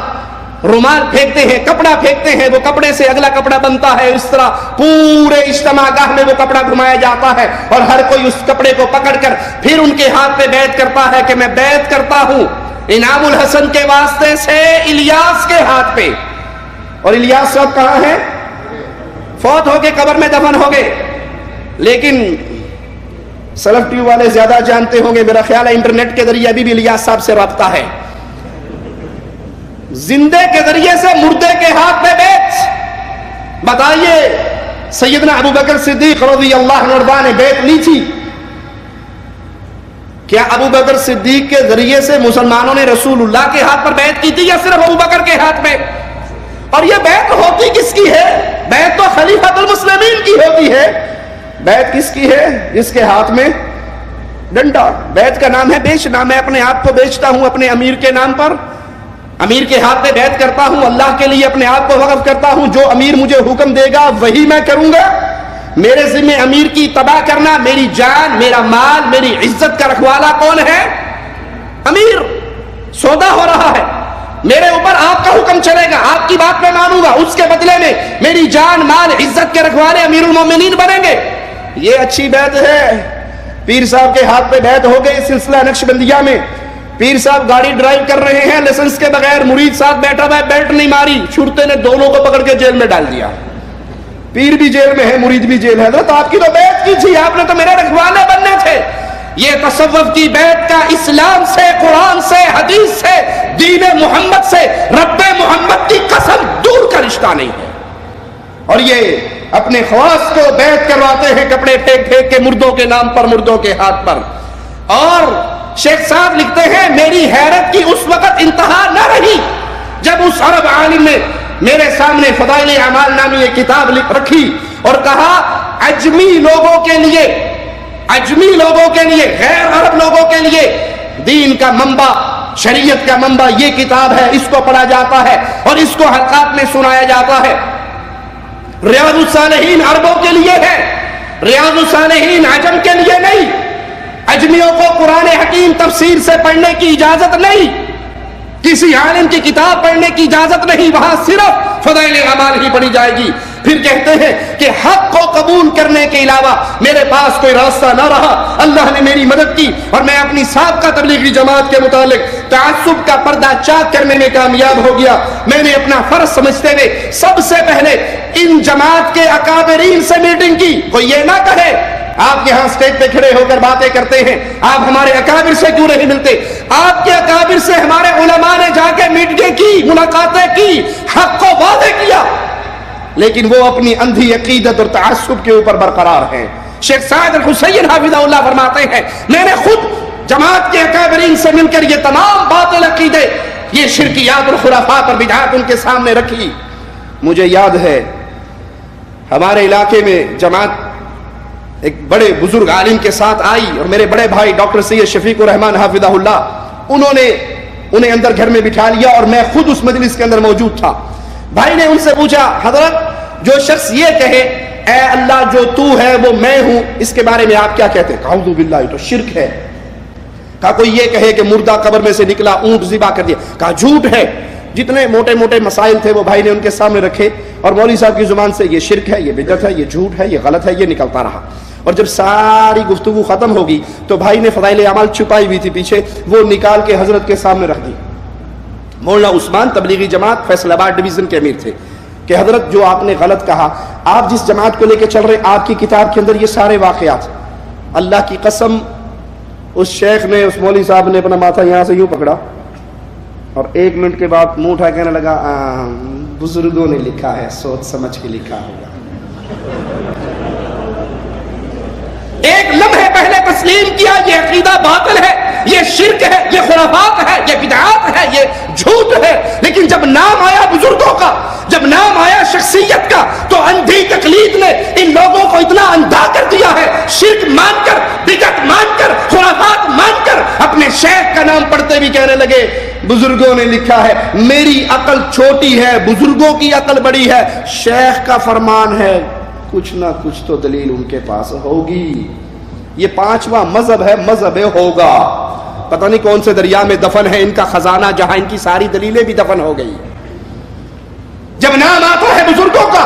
رومال پھینکتے ہیں, کپڑا پھینکتے ہیں, وہ کپڑے سے اگلا کپڑا بنتا ہے. اس طرح پورے اجتماع گاہ میں وہ کپڑا گھمایا جاتا ہے اور ہر کوئی اس کپڑے کو پکڑ کر پھر ان کے ہاتھ پہ بیعت کرتا ہے کہ میں بیعت کرتا ہوں انعام الحسن کے واسطے سے الیاس کے ہاتھ پہ. اور الیاس صاحب کہاں ہیں؟ فوت ہو کے قبر میں دفن ہو گئے. لیکن سلف ٹیوب والے زیادہ جانتے ہوں گے, میرا خیال ہے انٹرنیٹ کے ذریعے ابھی بھی الیاس صاحب سے رابطہ ہے. زندے کے ذریعے سے مردے کے ہاتھ میں بیعت. بتائیے سیدنا ابو بکر صدیق رضی اللہ عنہ نے بیعت لی تھی؟ کیا ابو بکر صدیق کے ذریعے سے مسلمانوں نے رسول اللہ کے ہاتھ پر بیعت کی تھی یا صرف ابو بکر کے ہاتھ میں؟ اور یہ بیعت ہوتی کس کی ہے؟ بیعت تو خلیفۃ المسلمین کی ہوتی ہے. بیعت کس کی ہے؟ جس کے ہاتھ میں ڈنڈا. بیعت کا نام ہے بیچنا. میں اپنے آپ کو بیچتا ہوں اپنے امیر کے نام پر. امیر کے ہاتھ میں بیعت کرتا ہوں, اللہ کے لیے اپنے آپ کو وقف کرتا ہوں. جو امیر مجھے حکم دے گا وہی میں کروں گا. میرے ذمہ امیر کی تباہ کرنا. میری جان, میرا مال, میری عزت کا رکھوالا کون ہے؟ امیر. سودا ہو رہا ہے, میرے اوپر آپ کا حکم چلے گا, آپ کی بات میں مانوں گا, اس کے بدلے میں میری جان, مال, عزت کے رکھوالے امیر المومنین بنیں گے. یہ اچھی بیعت ہے. پیر صاحب کے ہاتھ پہ بیعت ہو گئی سلسلہ نقشبندیہ میں. پیر صاحب گاڑی ڈرائیو کر رہے ہیں لائسنس کے بغیر, مرید صاحب بیٹھا ہوا ہے, بیلٹ نہیں ماری, چھڑتے نے دونوں کو پکڑ کے جیل میں ڈال دیا. پیر بھی جیل میں ہے, مرید بھی جیل ہے. حضرت آپ کی تو بیعت کی تھی, آپ نے تو میرے رکھوالے بننے تھے. یہ تصوف کی بیعت کا اسلام سے, قرآن سے, حدیث سے, دین محمد سے, رب محمد کی قسم دور کا رشتہ نہیں ہے. اور یہ اپنے خواص کو بیعت کرواتے ہیں کپڑے پھینک پھینک کے مردوں کے نام پر, مردوں کے ہاتھ پر. اور شیخ صاحب لکھتے ہیں میری حیرت کی اس وقت انتہا نہ رہی جب اس عرب عالم نے میرے سامنے فضائل اعمال نامی ایک کتاب لکھ رکھی اور کہا عجمی لوگوں کے لیے, عجمی لوگوں کے لیے, غیر عرب لوگوں کے لیے دین کا منبع, شریعت کا منبع یہ کتاب ہے, اس کو پڑھا جاتا ہے اور اس کو حلقات میں سنایا جاتا ہے. ریاض الصالحین عربوں کے لیے ہے, ریاض الصالحین عجم کے لیے نہیں. اجمیوں کو قرآن حکیم تفسیر سے پڑھنے کی اجازت نہیں, کسی عالم کی کتاب پڑھنے کی اجازت نہیں, وہاں صرف فضائل اعمال ہی پڑھی جائے گی. پھر کہتے ہیں کہ حق کو قبول کرنے کے علاوہ میرے پاس کوئی راستہ نہ رہا. اللہ نے میری مدد کی اور میں اپنی سابقہ تبلیغی جماعت کے متعلق تعصب کا پردہ چاک کرنے میں کامیاب ہو گیا. میں نے اپنا فرض سمجھتے ہوئے سب سے پہلے ان جماعت کے اکابرین سے میٹنگ کی. کوئی یہ نہ کہے آپ یہاں اسٹیج پہ کھڑے ہو کر باتیں کرتے ہیں, آپ ہمارے اکابر سے کیوں نہیں ملتے؟ آپ کے اکابر سے ہمارے علماء نے جا کے میٹنگیں کی, ملاقاتیں کی, حق کو واضح کیا, لیکن وہ اپنی اندھی عقیدت اور تعصب کے اوپر برقرار ہیں. شیخ سعد الحسین حافظہ اللہ فرماتے ہیں میں نے خود جماعت کے اکابرین سے مل کر یہ تمام باطل عقیدے, یہ شرکیات اور خرافات اور بدعات ان کے سامنے رکھی. مجھے یاد ہے ہمارے علاقے میں جماعت ایک بڑے بزرگ عالم کے ساتھ آئی اور میرے بڑے بھائی ڈاکٹر سید شفیق الرحمان حافظہ اللہ, انہوں نے انہیں اندر گھر میں بٹھا لیا اور میں خود اس مجلس کے اندر موجود تھا. بھائی نے ان سے پوچھا حضرت جو شخص یہ کہے اے اللہ جو تو ہے وہ میں ہوں, اس کے بارے میں آپ کیا کہتے ہیں؟ اعوذ باللہ, یہ تو شرک ہے. کہا کوئی یہ کہے کہ مردہ قبر میں سے نکلا, اونٹ ذبح کر دیا. کہا جھوٹ ہے. جتنے موٹے موٹے مسائل تھے وہ بھائی نے ان کے سامنے رکھے اور مولوی صاحب کی زبان سے یہ شرک ہے, یہ بدعت ہے, یہ جھوٹ ہے, یہ غلط ہے, یہ نکلتا رہا. اور جب ساری گفتگو ختم ہوگی تو بھائی نے فضائل اعمال چھپائی ہوئی تھی پیچھے, وہ نکال کے حضرت کے سامنے رکھ دی. مولانا عثمان تبلیغی جماعت فیصل آباد ڈویژن کے امیر تھے کہ حضرت جو آپ نے غلط کہا, آپ جس جماعت کو لے کے چل رہے آپ کی کتاب کے اندر یہ سارے واقعات, اللہ کی قسم اس شیخ نے, اس مولوی صاحب نے اپنا ماتھا یہاں سے یوں پکڑا اور 1 منٹ کے بعد منہ اٹھا کہنے لگا بزرگوں نے لکھا ہے, سوچ سمجھ کے لکھا ہوگا. ایک لمحے پہلے تسلیم کیا یہ عقیدہ باطل ہے, یہ شرک ہے, یہ خرافات ہے, یہ بدعات ہے, یہ جھوٹ ہے. لیکن جب نام آیا بزرگوں کا, جب نام آیا شخصیت کا, تو اندھی تقلید نے ان لوگوں کو اتنا اندھا کر دیا ہے, شرک مان کر, بدعت مان کر, خرافات مان کر, اپنے شیخ کا نام پڑھتے بھی کہنے لگے بزرگوں نے لکھا ہے. میری عقل چھوٹی ہے, بزرگوں کی عقل بڑی ہے, شیخ کا فرمان ہے, کچھ نہ کچھ تو دلیل ان کے پاس ہوگی. یہ 5واں مذہب ہے, مذہب ہوگا. پتہ نہیں کون سے دریا میں دفن ہے ان کا خزانہ, جہاں ان کی ساری دلیلیں بھی دفن ہو گئی. جب نام آتا ہے بزرگوں کا,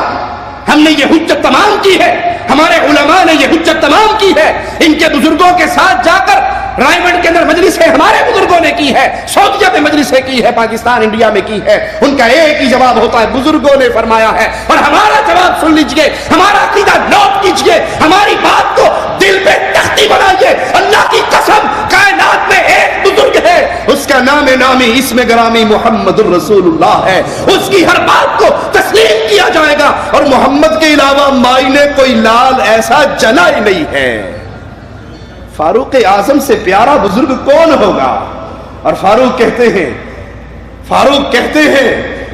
ہم نے یہ حجت تمام کی ہے, ہمارے علماء نے یہ حجت تمام کی ہے. ان کے بزرگوں کے ساتھ جا کر رائے گنج کے اندر مجلسیں ہمارے بزرگوں نے کی ہے, سعودیہ میں مجلسیں کی ہے, پاکستان انڈیا میں کی ہے. ان کا ایک ہی جواب ہوتا ہے بزرگوں نے فرمایا ہے. اور ہمارا جواب سن لیجئے, ہمارا عقیدہ نوٹ کیجئے, ہماری بات کو دل پہ تختی بنائیے. اللہ کی قسم کائنات میں ایک بزرگ ہے, اس کا نام میں نامی اسم گرامی محمد الرسول اللہ ہے، اس کی ہر بات کو تسلیم کیا جائے گا، اور محمد کے علاوہ مائی نے کوئی لال ایسا جلا ہی نہیں ہے۔ فاروق اعظم سے پیارا بزرگ کون ہوگا؟ اور فاروق کہتے ہیں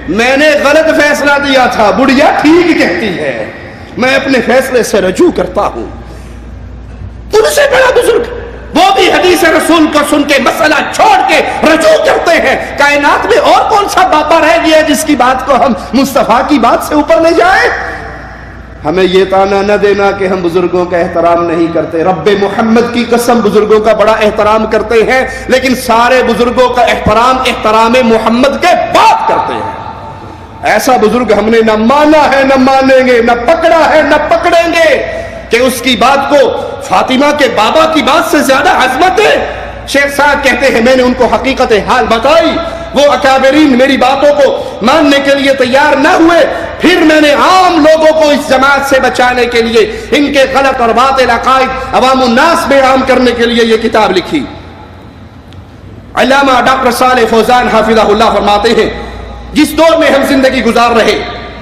میں نے غلط فیصلہ دیا تھا، بڑھیا ٹھیک کہتی ہے، میں اپنے فیصلے سے رجوع کرتا ہوں۔ ان سے بڑا بزرگ وہ بھی حدیث رسول کو سن کے مسئلہ چھوڑ کے رجوع کرتے ہیں۔ کائنات میں اور کون سا باپا رہ گیا جس کی بات کو ہم مصطفیٰ کی بات سے اوپر لے جائیں؟ ہمیں یہ تانا نہ دینا کہ ہم بزرگوں کا احترام نہیں کرتے، رب محمد کی قسم بزرگوں کا بڑا احترام کرتے ہیں، لیکن سارے بزرگوں کا احترام محمد کے بعد کرتے ہیں۔ ایسا بزرگ ہم نے نہ مانا ہے، نہ مانیں گے، نہ پکڑا ہے، نہ پکڑیں گے کہ اس کی بات کو فاطمہ کے بابا کی بات سے زیادہ عظمت ہے۔ شیخ صاحب کہتے ہیں میں نے ان کو حقیقت حال بتائی، وہ اکابرین میری باتوں کو ماننے کے لیے تیار نہ ہوئے، پھر میں نے عام لوگوں کو اس جماعت سے بچانے کے لیے، ان کے غلط اور باطل عقائد عوام الناس میں عام کرنے کے لیے یہ کتاب لکھی۔ علامہ ڈاکٹر صالح فوزان حافظہ اللہ فرماتے ہیں جس دور میں ہم زندگی گزار رہے،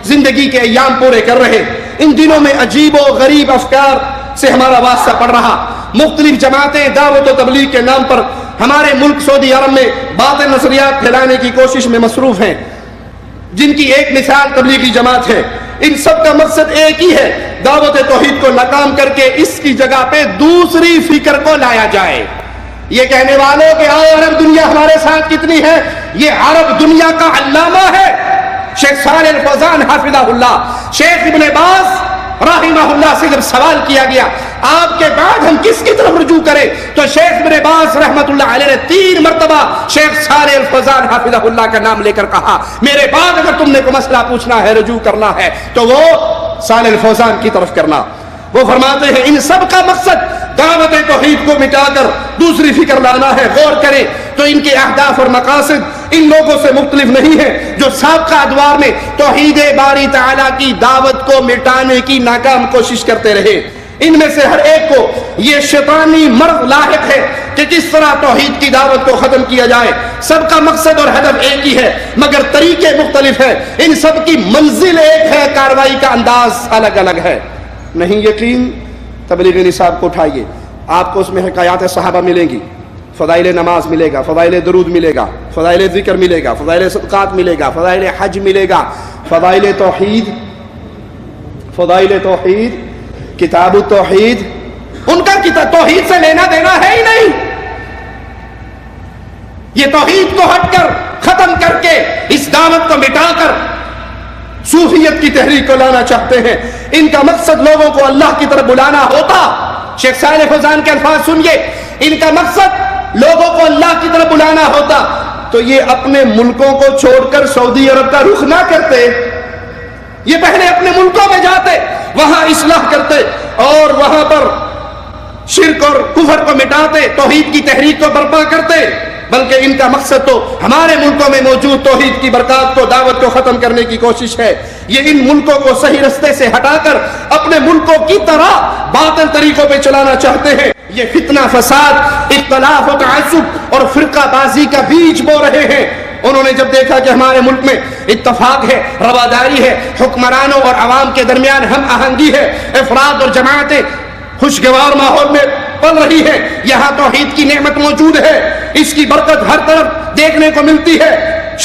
زندگی کے ایام پورے کر رہے، ان دنوں میں عجیب و غریب افکار سے ہمارا واسطہ پڑ رہا۔ مختلف جماعتیں دعوت و تبلیغ کے نام پر ہمارے ملک سعودی عرب میں باطل نظریات پھیلانے کی کوشش میں مصروف ہیں، جن کی ایک مثال تبلیغی جماعت ہے۔ ان سب کا مقصد ایک ہی ہے، دعوت توحید کو ناکام کر کے اس کی جگہ پہ دوسری فکر کو لایا جائے۔ یہ کہنے والوں کہ آؤ عرب دنیا ہمارے ساتھ کتنی ہے، یہ عرب دنیا کا علامہ ہے شیخ صالح الفوزان حافظہ اللہ۔ شیخ ابن باز رحمہ اللہ سے جب سوال کیا گیا آپ کے بعد ہم کس کی طرف رجوع کریں، تو شیخ ابن باز رحمۃ اللہ علیہ نے 3 مرتبہ شیخ صالح الفوزان حافظہ اللہ کا نام لے کر کہا میرے بعد اگر تم نے کوئی مسئلہ پوچھنا ہے، رجوع کرنا ہے تو وہ صالح الفوزان کی طرف کرنا۔ وہ فرماتے ہیں ان سب کا مقصد دعوت توحید کو مٹا کر دوسری فکر لانا ہے۔ غور کریں تو ان کے اہداف اور مقاصد ان لوگوں سے مختلف نہیں ہیں جو سابقہ ادوار میں توحید باری تعالیٰ کی دعوت کو مٹانے کی ناکام کوشش کرتے رہے۔ ان میں سے ہر ایک کو یہ شیطانی مرض لاحق ہے کہ کس طرح توحید کی دعوت کو ختم کیا جائے۔ سب کا مقصد اور ہدف ایک ہی ہے مگر طریقے مختلف ہیں، ان سب کی منزل ایک ہے، کارروائی کا انداز الگ الگ ہے۔ نہیں یقین تبلیغ نصاب کو اٹھائیے، آپ کو اس میں حکایات صحابہ ملیں گی، فضائل نماز ملے گا، فضائل درود ملے گا، فضائل ذکر ملے گا، فضائل صدقات ملے گا، فضائل حج ملے گا، فضائل توحید، کتاب التوحید، ان کا توحید سے لینا دینا ہے ہی نہیں۔ یہ توحید کو ہٹ کر ختم کر کے اس دعوت کو مٹا کر صوفیت کی تحریک کو لانا چاہتے ہیں۔ ان کا مقصد لوگوں کو اللہ کی طرف بلانا ہوتا، شیخ صالح فوزان کے الفاظ سنیے، ان کا مقصد لوگوں کو اللہ کی طرف بلانا ہوتا تو یہ اپنے ملکوں کو چھوڑ کر سعودی عرب کا رخ نہ کرتے، یہ پہلے اپنے ملکوں میں جاتے، وہاں اصلاح کرتے اور وہاں پر شرک اور کفر کو مٹاتے، توحید کی تحریک کو برپا کرتے۔ بلکہ ان کا مقصد تو ہمارے ملکوں میں موجود توحید کی برکات کو، دعوت کو ختم کرنے کی کوشش ہے۔ یہ ان ملکوں کو صحیح رستے سے ہٹا کر اپنے ملکوں کی طرح باطل طریقوں پہ چلانا چاہتے ہیں۔ یہ فتنہ، فساد، اختلاف و تعصب اور فرقہ بازی کا بیج بو رہے ہیں۔ انہوں نے جب دیکھا کہ ہمارے ملک میں اتفاق ہے، رواداری ہے، حکمرانوں اور عوام کے درمیان ہم آہنگی ہے، افراد اور جماعتیں خوشگوار ماحول میں پل رہی ہے، یہاں توحید کی نعمت موجود ہے، اس کی برکت ہر طرف دیکھنے کو ملتی ہے،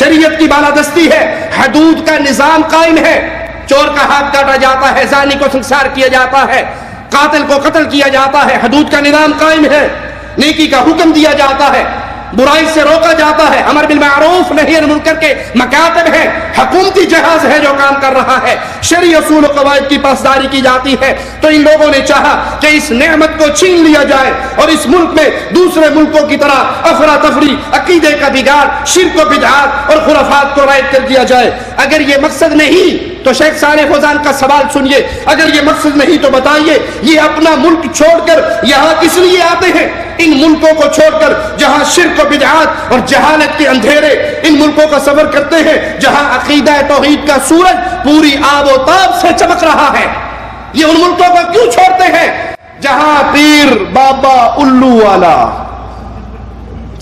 شریعت کی بالادستی ہے، حدود کا نظام قائم ہے، چور کا ہاتھ کاٹا جاتا ہے، زانی کو سنسار کیا جاتا ہے، قاتل کو قتل کیا جاتا ہے، حدود کا نظام قائم ہے، نیکی کا حکم دیا جاتا ہے، برائی سے روکا جاتا ہے، امر بالمعروف نہی عن المنکر کے مکاتب ہیں، حکومتی جہاز ہے جو کام کر رہا ہے، شرعی اصول و قواعد کی پاسداری کی جاتی ہے۔ تو ان لوگوں نے چاہا کہ اس نعمت کو چھین لیا جائے اور اس ملک میں دوسرے ملکوں کی طرح افراتفری، عقیدے کا بگاڑ، شرک و بدعات اور خرافات کو رائج کر دیا جائے۔ اگر یہ مقصد نہیں تو شیخ صالح فوزان کا سوال سنیے، اگر یہ مقصد نہیں تو بتائیے یہ اپنا ملک چھوڑ کر یہاں کس لیے آتے ہیں؟ ان ملکوں کو چھوڑ کر جہاں شرک و بدعات اور جہالت کے اندھیرے، ان ملکوں کا سفر کرتے ہیں جہاں عقیدہ توحید کا سورج پوری آب و تاب سے چمک رہا ہے۔ یہ ان ملکوں کو کیوں چھوڑتے ہیں جہاں پیر بابا الو والا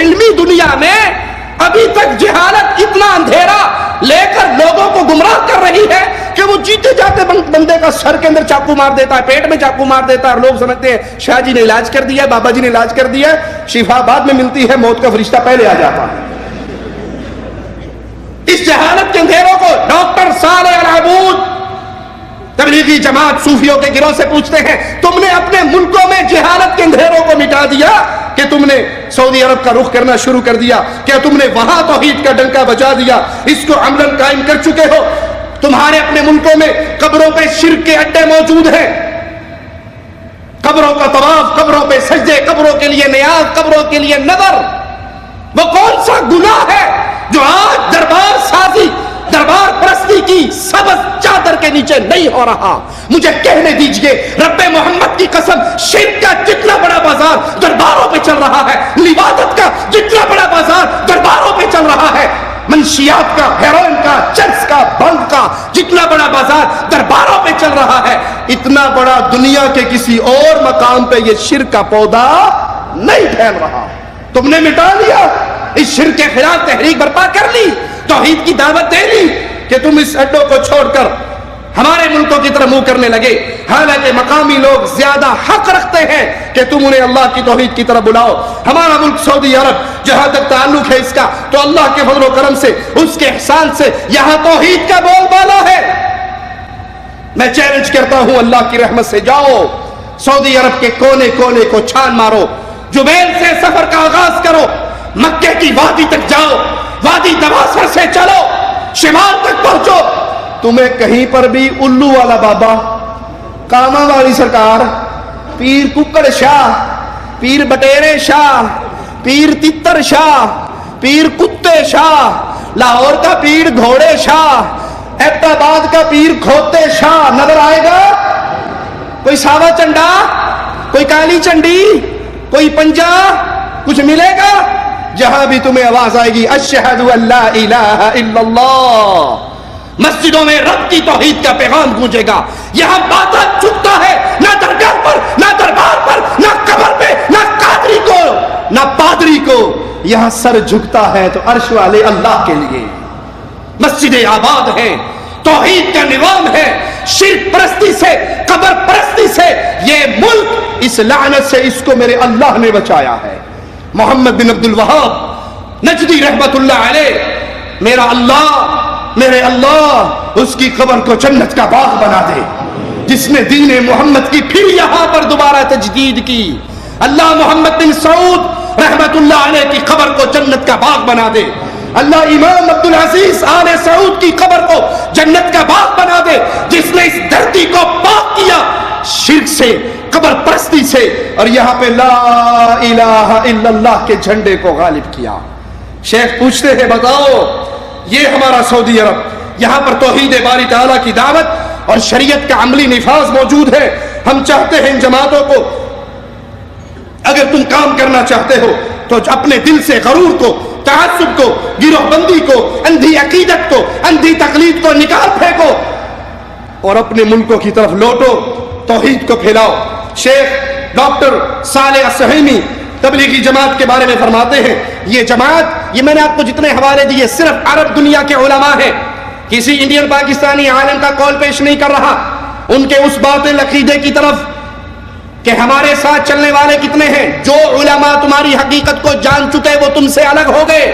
علمی دنیا میں ابھی تک جہالت اتنا اندھیرا لے کر لوگوں کو گمراہ کر رہی ہے کہ وہ جیتے جاتے بندے کا سر کے اندر چاقو مار دیتا ہے, پیٹ میں چاقو مار دیتا ہے, اور لوگ سمجھتے ہیں شاہ جی نے علاج کر دیا, بابا جی نے علاج کر دیا, شفا بعد میں ملتی ہے, موت کا فرشتہ پہلے آ جاتا ہے. اس جہالت کے اندھیروں کو ڈاکٹر صالح العبود تبلیغی جماعت صوفیوں کے گروہ سے پوچھتے ہیں, تم نے اپنے ملکوں میں جہالت کے اندھیروں کو مٹا دیا کہ تم نے سعودی عرب کا رخ کرنا شروع کر دیا, کیا تم نے وہاں توحید کا ڈنکا بجا دیا, اس کو عملاً قائم کر چکے ہو؟ تمہارے اپنے ملکوں میں قبروں پہ شرک کے اڈے موجود ہیں, قبروں کا طواف, قبروں پہ سجدے, قبروں کے لیے نیاز, قبروں کے لیے نظر. وہ کون سا گناہ ہے جو آج دربار سازی, دربار پرستی کی سبز چادر کے نیچے نہیں ہو رہا؟ مجھے کہنے دیجئے, رب محمد کی قسم, شرک کا جتنا بڑا بازار درباروں پہ چل رہا ہے, لواطت کا جتنا بڑا بازار درباروں پہ چل رہا ہے, منشیات کا, ہیروئن کا, چرس کا, بھنگ کا جتنا بڑا بازار درباروں پہ چل رہا ہے, اتنا بڑا دنیا کے کسی اور مقام پہ یہ شرک کا پودا نہیں پھیل رہا. تم نے مٹا لیا, اس شرک کے خلاف تحریک برپا کر لی, توحید کی دعوت دے لی, کہ تم اس اڈوں کو چھوڑ کر ہمارے ملکوں کی طرف منہ کرنے لگے. حالانکہ مقامی لوگ زیادہ حق رکھتے ہیں کہ تم انہیں اللہ کی توحید کی طرف بلاؤ. ہمارا ملک سعودی عرب جہاں تک تعلق ہے اس کا, تو اللہ کے فضل و کرم سے, اس کے احسان سے یہاں توحید کا بول بالا ہے. میں چیلنج کرتا ہوں, اللہ کی رحمت سے جاؤ سعودی عرب کے کونے کونے کو چھان مارو, جبیل سے سفر کا آغاز کرو, مکے کی وادی تک جاؤ, وادی دواسر سے چلو, شمال تک پہنچو, تمہیں کہیں پر بھی الو والا بابا, کاما والی سرکار, پیر ککڑ شاہ, پیر بٹیرے شاہ, پیر تتر شاہ, پیر کتے شاہ, لاہور کا پیر گھوڑے شاہ, ایبٹ آباد کا پیر کھوتے شاہ نظر آئے گا؟ کوئی ساوا چنڈا, کوئی کالی چنڈی, کوئی پنجا, کچھ ملے گا؟ جہاں بھی تمہیں آواز آئے گی اشہد ان لا الہ الا اللہ, مسجدوں میں رب کی توحید کا پیغام گونجے گا. یہاں باتاں جھکتا ہے, نہ درگاہ پر, نہ دربار پر, نہ قبر پہ, نہ قادری کو, نہ پادری کو, یہاں سر جھکتا ہے تو عرش والے اللہ کے لیے. مسجدیں آباد ہیں, توحید کا نظام ہے, شرک پرستی سے, قبر پرستی سے یہ ملک اس لعنت سے اس کو میرے اللہ نے بچایا ہے. محمد بن عبد الوہاب نجدی رحمت اللہ علیہ, میرے اللہ اس کی قبر کو جنت کا باغ بنا دے, جس نے دین محمد کی پھر یہاں پر دوبارہ تجدید کی. اللہ محمد بن سعود رحمت اللہ علیہ کی قبر کو جنت کا باغ بنا دے. اللہ امام عبدالعزیز آل سعود کی قبر کو جنت کا باغ بنا دے, جس نے اس دھرتی کو پاک کیا شرک سے, قبر پرستی سے, اور یہاں پہ لا الہ الا اللہ کے جھنڈے کو غالب کیا. شیخ پوچھتے ہیں, بتاؤ یہ ہمارا سعودی عرب, یہاں پر توحید باری تعالیٰ کی دعوت اور شریعت کا عملی نفاذ موجود ہے. ہم چاہتے ہیں ان جماعتوں کو, اگر تم کام کرنا چاہتے ہو تو اپنے دل سے غرور کو, تعصب کو, گروہ بندی کو, اندھی عقیدت کو, اندھی تقلید کو نکال پھینکو اور اپنے ملکوں کی طرف لوٹو, توحید کو پھیلاؤ. شیخ ڈاکٹر صالح السہیمی تبلیغی جماعت کے بارے میں فرماتے ہیں, یہ جماعت, یہ میں نے آپ کو جتنے حوالے دیے صرف عرب دنیا کے علماء ہیں, کسی انڈین پاکستانی عالم کا قول پیش نہیں کر رہا. ان کے اس باطل عقیدے کی طرف کہ ہمارے ساتھ چلنے والے کتنے ہیں, جو علماء تمہاری حقیقت کو جان چکے وہ تم سے الگ ہو گئے.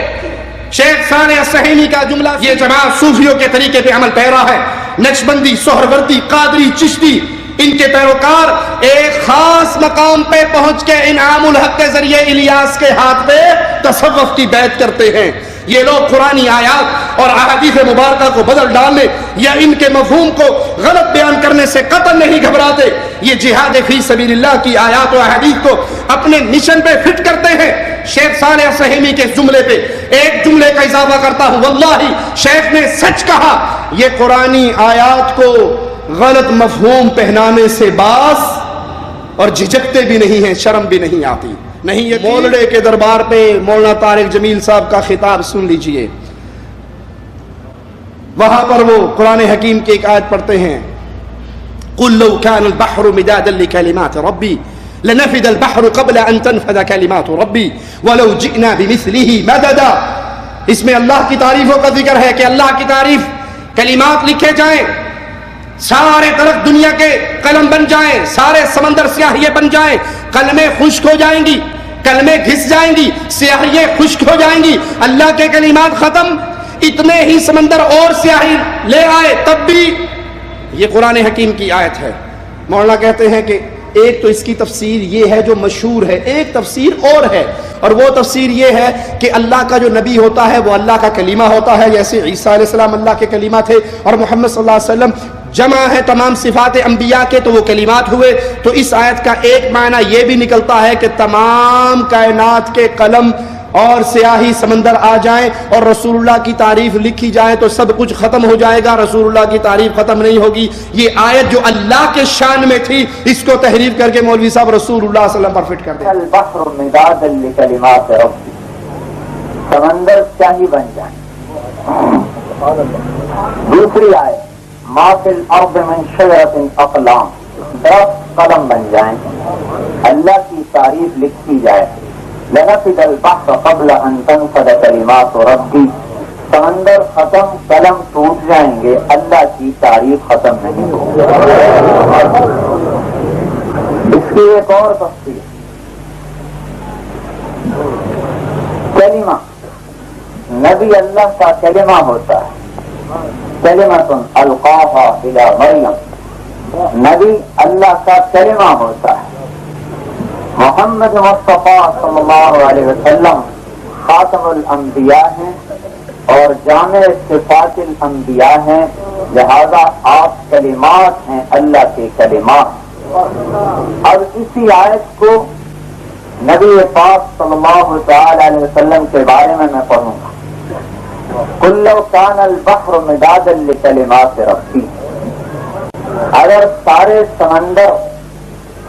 شیخ صالح السہیمی کا جملہ, یہ جماعت صوفیوں کے طریقے پہ عمل پیرا ہے. نقشبندی, سہروردی, قادری, چشتی, ان کے پیروکار ایک خاص مقام پہ پہنچ کے انعام الحق کے ذریعے الیاس کے ہاتھ پہ تصوف کی بیعت کرتے ہیں. یہ لوگ قرآنی آیات اور احادیث مبارکہ کو بدل ڈالنے یا ان کے مفہوم کو غلط بیان کرنے سے قطعاً نہیں گھبراتے. یہ جہاد فی سبیل اللہ کی آیات و احادیث کو اپنے مشن پہ فٹ کرتے ہیں. شیخ صالح السہیمی کے جملے پہ ایک جملے کا اضافہ کرتا ہوں, واللہ شیخ نے سچ کہا, یہ قرآنی آیات کو غلط مفہوم پہنانے سے باز اور جھجکتے بھی نہیں ہیں, شرم بھی نہیں آتی. نہیں, یہ مولڑے کے دربار پہ مولانا طارق جمیل صاحب کا خطاب سن لیجئے. وہاں پر وہ قرآن حکیم کی ایک آیت پڑھتے ہیں, قُلْ لَوْ كَانَ الْبَحْرُ مِدَادًا لِكَلِمَاتِ رَبِّي لنفد البحر قبل ان تنفد كلمات ربی ولو جئنا بمثله مددا. اس میں اللہ کی تعریفوں کا ذکر ہے کہ اللہ کی تعریف کلمات لکھے جائیں, سارے درخت دنیا کے قلم بن جائیں, سارے سمندر سیاہیے بن جائیں, قلمیں خشک ہو جائیں گی, کلمیں گھس جائیں گی, سیاہییں خشک ہو جائیں گی, اللہ کے کلمات ختم, اتنے ہی سمندر اور سیاہی لے آئے تب بھی. یہ قرآن حکیم کی آیت ہے. مولانا کہتے ہیں کہ ایک تو اس کی تفسیر یہ ہے جو مشہور ہے, ایک تفسیر اور ہے, اور وہ تفسیر یہ ہے کہ اللہ کا جو نبی ہوتا ہے وہ اللہ کا کلمہ ہوتا ہے, جیسے عیسیٰ علیہ السلام اللہ کے کلمہ تھے, اور محمد صلی اللہ علیہ وسلم جمع ہے تمام صفات انبیاء کے تو وہ کلمات ہوئے. تو اس آیت کا ایک معنی یہ بھی نکلتا ہے کہ تمام کائنات کے قلم اور سیاہی سمندر آ جائیں اور رسول اللہ کی تعریف لکھی جائے تو سب کچھ ختم ہو جائے گا, رسول اللہ کی تعریف ختم نہیں ہوگی. یہ آیت جو اللہ کے شان میں تھی اس کو تحریف کر کے مولوی صاحب رسول اللہ صلی اللہ علیہ وسلم پر فٹ کر دیں. البحر مدادا لکلمات ربی, سمندر سیاہی بن جائیں. دوسری آیت ما فی الارض من شجرۃ اقلام, درخت قلم بن جائیں, اللہ کی تعریف لکھی جائے. لنفد البحر قبل ان تنفد کلمات ربی, سمندر ختم قلم ٹوٹ جائیں گے, اللہ کی تعریف ختم نہیں ہوگی. اس کی ایک اور تفصیل, کلمہ نبی اللہ کا کلمہ ہوتا ہے, کلمۃ القاها الی مریم, نبی اللہ کا کلمہ ہوتا ہے. محمد مصطفیٰ صلی اللہ علیہ وسلم خاتم الانبیاء ہیں اور جامع صفات الانبیاء ہیں, لہذا آپ کلمات ہیں, اللہ کے کلمات. اب اسی آیت کو نبی پاک صلی اللہ تعالی علیہ وسلم کے بارے میں پڑھوں گا. قل لو کان البحر مدادا لکلمات ربی, اگر سارے سمندر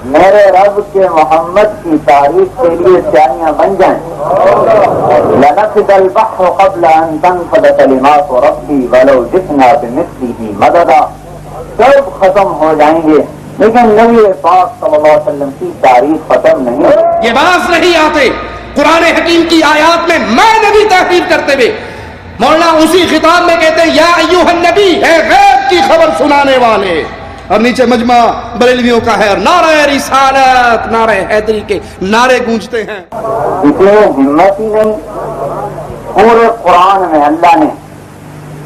میرے رب کے محمد کی تعریف کے لیے سیاہیاں بن جائیں, لنفد البحر قبل ان تنفد کلمات ربی ولو جئنا بمثله مددا, سب ختم ہو جائیں گے لیکن نبی پاک صلی اللہ علیہ وسلم کی تعریف ختم نہیں ہوگی. یہ باز نہیں آتے قرآن حکیم کی آیات میں میں نبی تحقیر کرتے ہوئے. مولانا اسی خطاب میں کہتے ہیں یا ایھا النبی, اے غیب کی خبر سنانے والے, اور نیچے مجمع بریلویوں کا ہے, اور نعرہ رسالت نعرہ حیدری کے نعرے گونجتے ہیں. اتنی ہمت ہی نہیں, پورے قرآن میں اللہ نے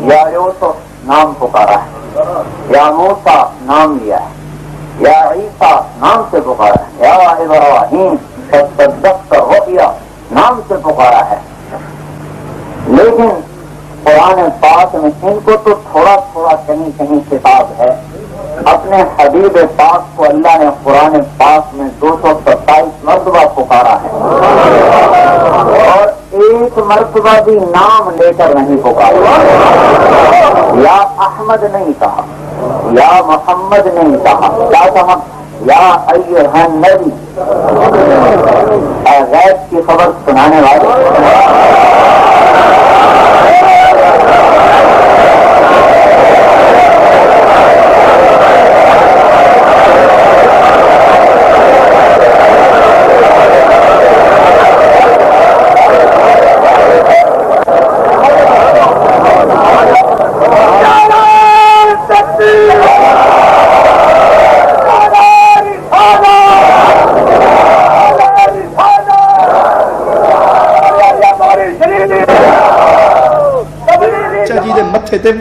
یا یوسف نام پکارا ہے, یا موسیٰ نام لیا ہے, یا عیسیٰ نام سے پکارا ہے, یا ابراہیم صدقت الرؤیا نام سے پکارا ہے. لیکن قرآن پاک میں ان کو تو تھوڑا تھوڑا کہیں کہیں خطاب ہے. اپنے حبیب پاک کو اللہ نے قرآن پاک میں 227 مرتبہ پکارا ہے, اور ایک مرتبہ بھی نام لے کر نہیں پکارا. یا احمد نہیں کہا, یا محمد نہیں کہا, کیا کہا؟ یا ایھا النبی, اے غیب کی خبر سنانے والے.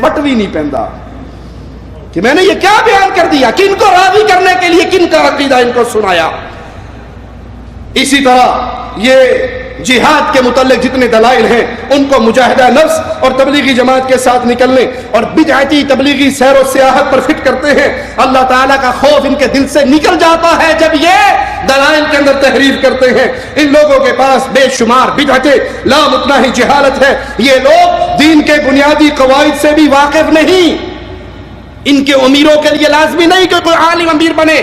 وٹ بھی نہیں پہنتا کہ میں نے یہ کیا بیان کر دیا, کن کو راضی کرنے کے لیے کن کا عقیدہ ان کو سنایا. اسی طرح یہ جہاد کے متعلق جتنے دلائل ہیں ان کو مجاہدہ نفس اور تبلیغی جماعت کے ساتھ نکلنے اور بدعتی تبلیغی سیر و سیاحت پر فٹ کرتے ہیں. اللہ تعالیٰ کا خوف ان کے دل سے نکل جاتا ہے جب یہ دلائل کے اندر تحریف کرتے ہیں. ان لوگوں کے پاس بے شمار بدعتیں, لامتناہی جہالت ہے. یہ لوگ دین کے بنیادی قواعد سے بھی واقف نہیں. ان کے امیروں کے لیے لازمی نہیں کہ کوئی عالم امیر بنے,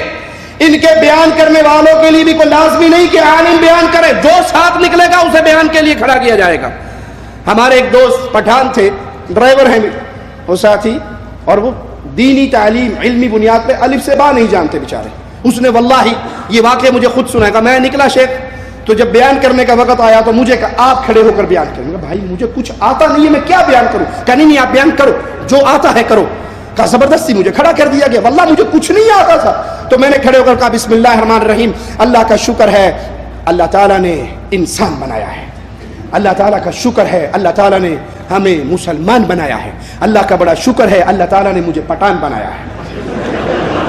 ان کے بیان کرنے والوں کے لیے بھی کوئی لازمی نہیں کہ عالم بیان کرے, جو ساتھ نکلے گا اسے بیان کے لیے کھڑا کیا جائے گا. ہمارے ایک دوست پٹھان تھے, ڈرائیور ہیں وہ ساتھی, اور وہ دینی تعلیم علمی بنیاد پہ الف سے با نہیں جانتے بیچارے. اس نے واللہ یہ واقعہ مجھے خود سنائے گا. میں نکلا شیخ تو جب بیان کرنے کا وقت آیا تو مجھے کہا آپ کھڑے ہو کر بیان کریں گے. بھائی مجھے کچھ آتا نہیں ہے, میں کیا بیان کروں؟ کہا نہیں آپ بیان کرو, جو آتا ہے کرو. کہا زبردستی مجھے کھڑا کر دیا گیا, واللہ مجھے کچھ نہیں آتا تھا. تو میں نے کھڑے ہو کر کہا بسم اللہ الرحمن الرحیم, اللہ کا شکر ہے اللہ تعالیٰ نے انسان بنایا ہے, اللہ تعالیٰ کا شکر ہے اللہ تعالیٰ نے ہمیں مسلمان بنایا ہے, اللہ کا بڑا شکر ہے اللہ تعالیٰ نے مجھے پٹھان بنایا ہے.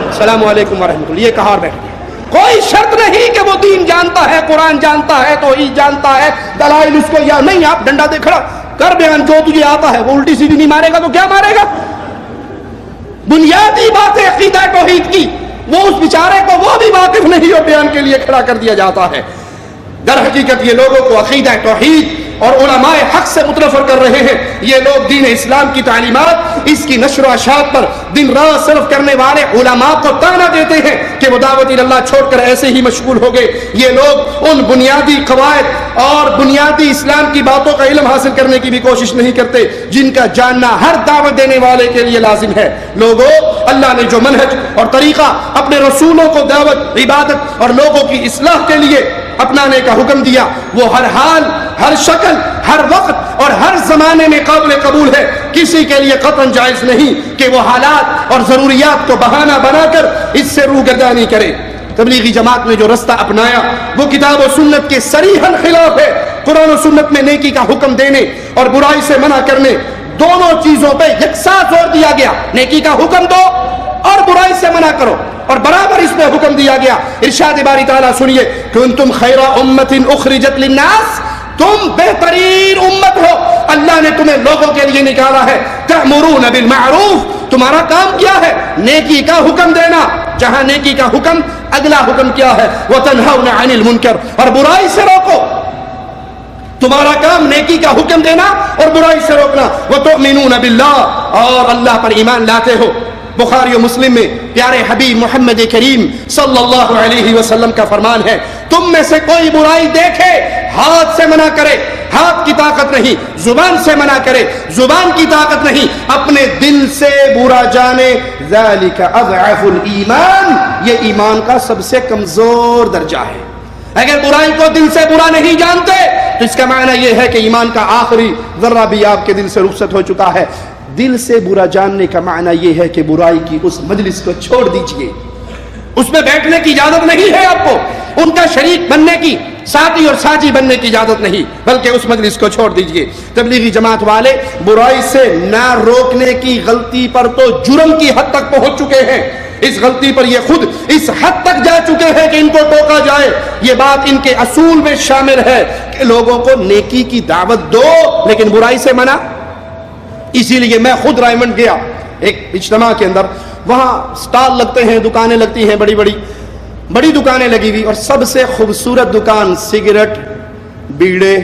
السلام علیکم ورحمۃ اللہ. یہ کہا اور بیٹھ گیا. کوئی شرط نہیں کہ وہ دین جانتا ہے, قرآن جانتا ہے, توحید جانتا ہے, دلائل اس کو یا نہیں. آپ ڈنڈا دے کھڑا کر بیان, جو تجھے آتا ہے. وہ الٹی سیدھی نہیں مارے گا تو کیا مارے گا؟ بنیادی باتیں عقیدہ توحید کی وہ اس بیچارے کو وہ بھی واقف نہیں ہو, بیان کے لیے کھڑا کر دیا جاتا ہے. در حقیقت یہ لوگوں کو عقیدہ توحید اور علماء حق سے متنفر کر رہے ہیں. یہ لوگ دین اسلام کی تعلیمات, اس کی نشر و اشاعت پر دن رات صرف کرنے والے علماء کو طعنہ دیتے ہیں کہ وہ دعوت اللہ چھوڑ کر ایسے ہی مشغول ہو گئے. یہ لوگ ان بنیادی قواعد اور بنیادی اسلام کی باتوں کا علم حاصل کرنے کی بھی کوشش نہیں کرتے جن کا جاننا ہر دعوت دینے والے کے لیے لازم ہے. لوگوں, اللہ نے جو منہج اور طریقہ اپنے رسولوں کو دعوت, عبادت اور لوگوں کی اصلاح کے لیے اپنانے کا حکم دیا, وہ ہر حال, ہر شکل, ہر وقت اور ہر زمانے میں قابل قبول ہے. کسی کے لیے قطعاً جائز نہیں کہ وہ حالات اور ضروریات کو بہانہ بنا کر اس سے روگردانی کرے. تبلیغی جماعت نے جو رستہ اپنایا وہ کتاب و سنت کے صریحاً خلاف ہے. قرآن و سنت میں نیکی کا حکم دینے اور برائی سے منع کرنے, دونوں چیزوں پہ یکساں زور دیا گیا. نیکی کا حکم دو اور برائی سے منع کرو, اور برابر اس میں حکم دیا گیا. ارشاد باری تعالیٰ سنیے, کنتم خیر امت اخرجت للناس, تم بہترین امت ہو, اللہ نے تمہیں لوگوں کے لیے نکالا ہے. تأمرون بالمعروف, تمہارا کام کیا ہے؟ نیکی کا حکم دینا. جہاں نیکی کا حکم, اگلا حکم کیا ہے؟ وتنہون عن المنکر, اور برائی سے روکو. تمہارا کام نیکی کا حکم دینا اور برائی سے روکنا. وتؤمنون باللہ, اور اللہ پر ایمان لاتے ہو. بخاری و مسلم میں پیارے حبیب محمد کریم صلی اللہ علیہ وسلم کا فرمان ہے, تم میں سے کوئی برائی دیکھے ہاتھ سے منع کرے, ہاتھ کی طاقت نہیں. زبان سے منع کرے, زبان کی طاقت نہیں. اپنے دل سے برا جانے, ذالک اضعف الایمان, یہ ایمان کا سب سے کمزور درجہ ہے. اگر برائی کو دل سے برا نہیں جانتے تو اس کا معنی یہ ہے کہ ایمان کا آخری ذرہ بھی آپ کے دل سے رخصت ہو چکا ہے. دل سے برا جاننے کا معنی یہ ہے کہ برائی کی اس مجلس کو چھوڑ دیجئے, اس میں بیٹھنے کی اجازت نہیں ہے آپ کو, ان کا شریک بننے کی, ساتھی اور ساتھی بننے کی اجازت نہیں, بلکہ اس مجلس کو چھوڑ دیجئے. تبلیغی جماعت والے برائی سے نہ روکنے کی غلطی پر تو جرم کی حد تک پہنچ چکے ہیں. اس غلطی پر یہ خود اس حد تک جا چکے ہیں کہ ان کو ٹوکا جائے. یہ بات ان کے اصول میں شامل ہے کہ لوگوں کو نیکی کی دعوت دو لیکن برائی سے منع. اسی لیے میں خود رائمنڈ گیا ایک اجتماع کے اندر, وہاں سٹال لگتے ہیں, دکانیں لگتی ہیں, بڑی دکانیں لگی ہوئی, اور سب سے خوبصورت دکان سگریٹ, بیڑے,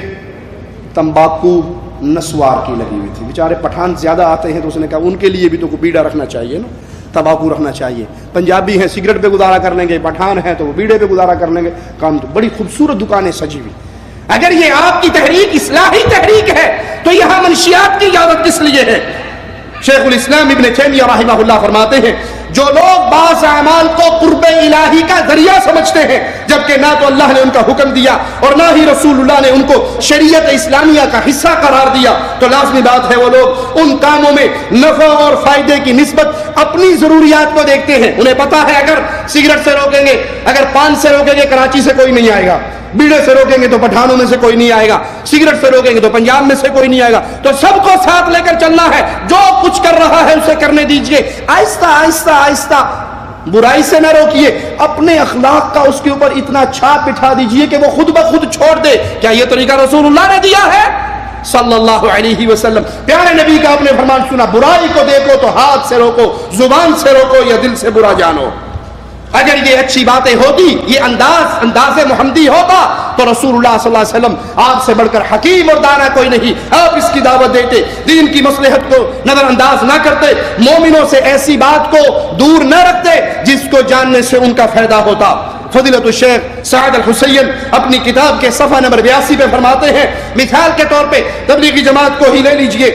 تمباکو, نسوار کی لگی ہوئی تھی. بیچارے پٹھان زیادہ آتے ہیں تو اس نے کہا ان کے لیے بھی تو بیڑا رکھنا چاہیے نا, تمباکو رکھنا چاہیے. پنجابی ہیں سگریٹ پہ گزارا کر لیں گے, پٹھان ہیں تو وہ بیڑے پہ گزارا کر لیں گے. کام تو بڑی خوبصورت دکانیں سجی ہوئی. اگر یہ آپ کی تحریک اصلاحی تحریک ہے تو یہاں منشیات کی اجازت کس لیے ہے؟ شیخ الاسلام ابن تیمیہ رحمہ اللہ فرماتے ہیں, جو لوگ بعض اعمال کو قرب الہی کا ذریعہ سمجھتے ہیں جبکہ نہ تو اللہ نے ان کا حکم دیا اور نہ ہی رسول اللہ نے ان کو شریعت اسلامیہ کا حصہ قرار دیا, تو لازمی بات ہے وہ لوگ ان کاموں میں نفع اور فائدے کی نسبت اپنی ضروریات کو دیکھتے ہیں. انہیں پتا ہے اگر سگریٹ سے روکیں گے, اگر پان سے روکیں گے کراچی سے کوئی نہیں آئے گا, بیڑے سے روکیں گے تو پٹھانوں میں سے کوئی نہیں آئے گا, سگریٹ سے روکیں گے تو پنجاب میں سے کوئی نہیں آئے گا, تو سب کو ساتھ لے کر چلنا ہے. جو کچھ کر رہا ہے اسے کرنے دیجئے, آہستہ آہستہ آہستہ. برائی سے نہ روکیے, اپنے اخلاق کا اس کے اوپر اتنا چھاپ بٹھا دیجئے کہ وہ خود بخود چھوڑ دے. کیا یہ طریقہ رسول اللہ نے دیا ہے صلی اللہ علیہ وسلم؟ پیارے نبی کا آپ نے فرمان سنا, برائی کو دیکھو تو ہاتھ سے روکو, زبان سے روکو یا دل سے برا جانو. اگر یہ اچھی باتیں ہوتی, یہ انداز محمدی ہوتا تو رسول اللہ صلی اللہ علیہ وسلم آپ سے بڑھ کر حکیم اور دانا کوئی نہیں. آپ اس کی دعوت دیتے, دین کی مصلحت کو نظر انداز نہ کرتے, مومنوں سے ایسی بات کو دور نہ رکھتے جس کو جاننے سے ان کا فائدہ ہوتا. فضیلت الشیخ سعد الحسین اپنی کتاب کے صفحہ نمبر 82 پہ فرماتے ہیں, مثال کے طور پہ تبلیغی جماعت کو ہی لے لیجئے,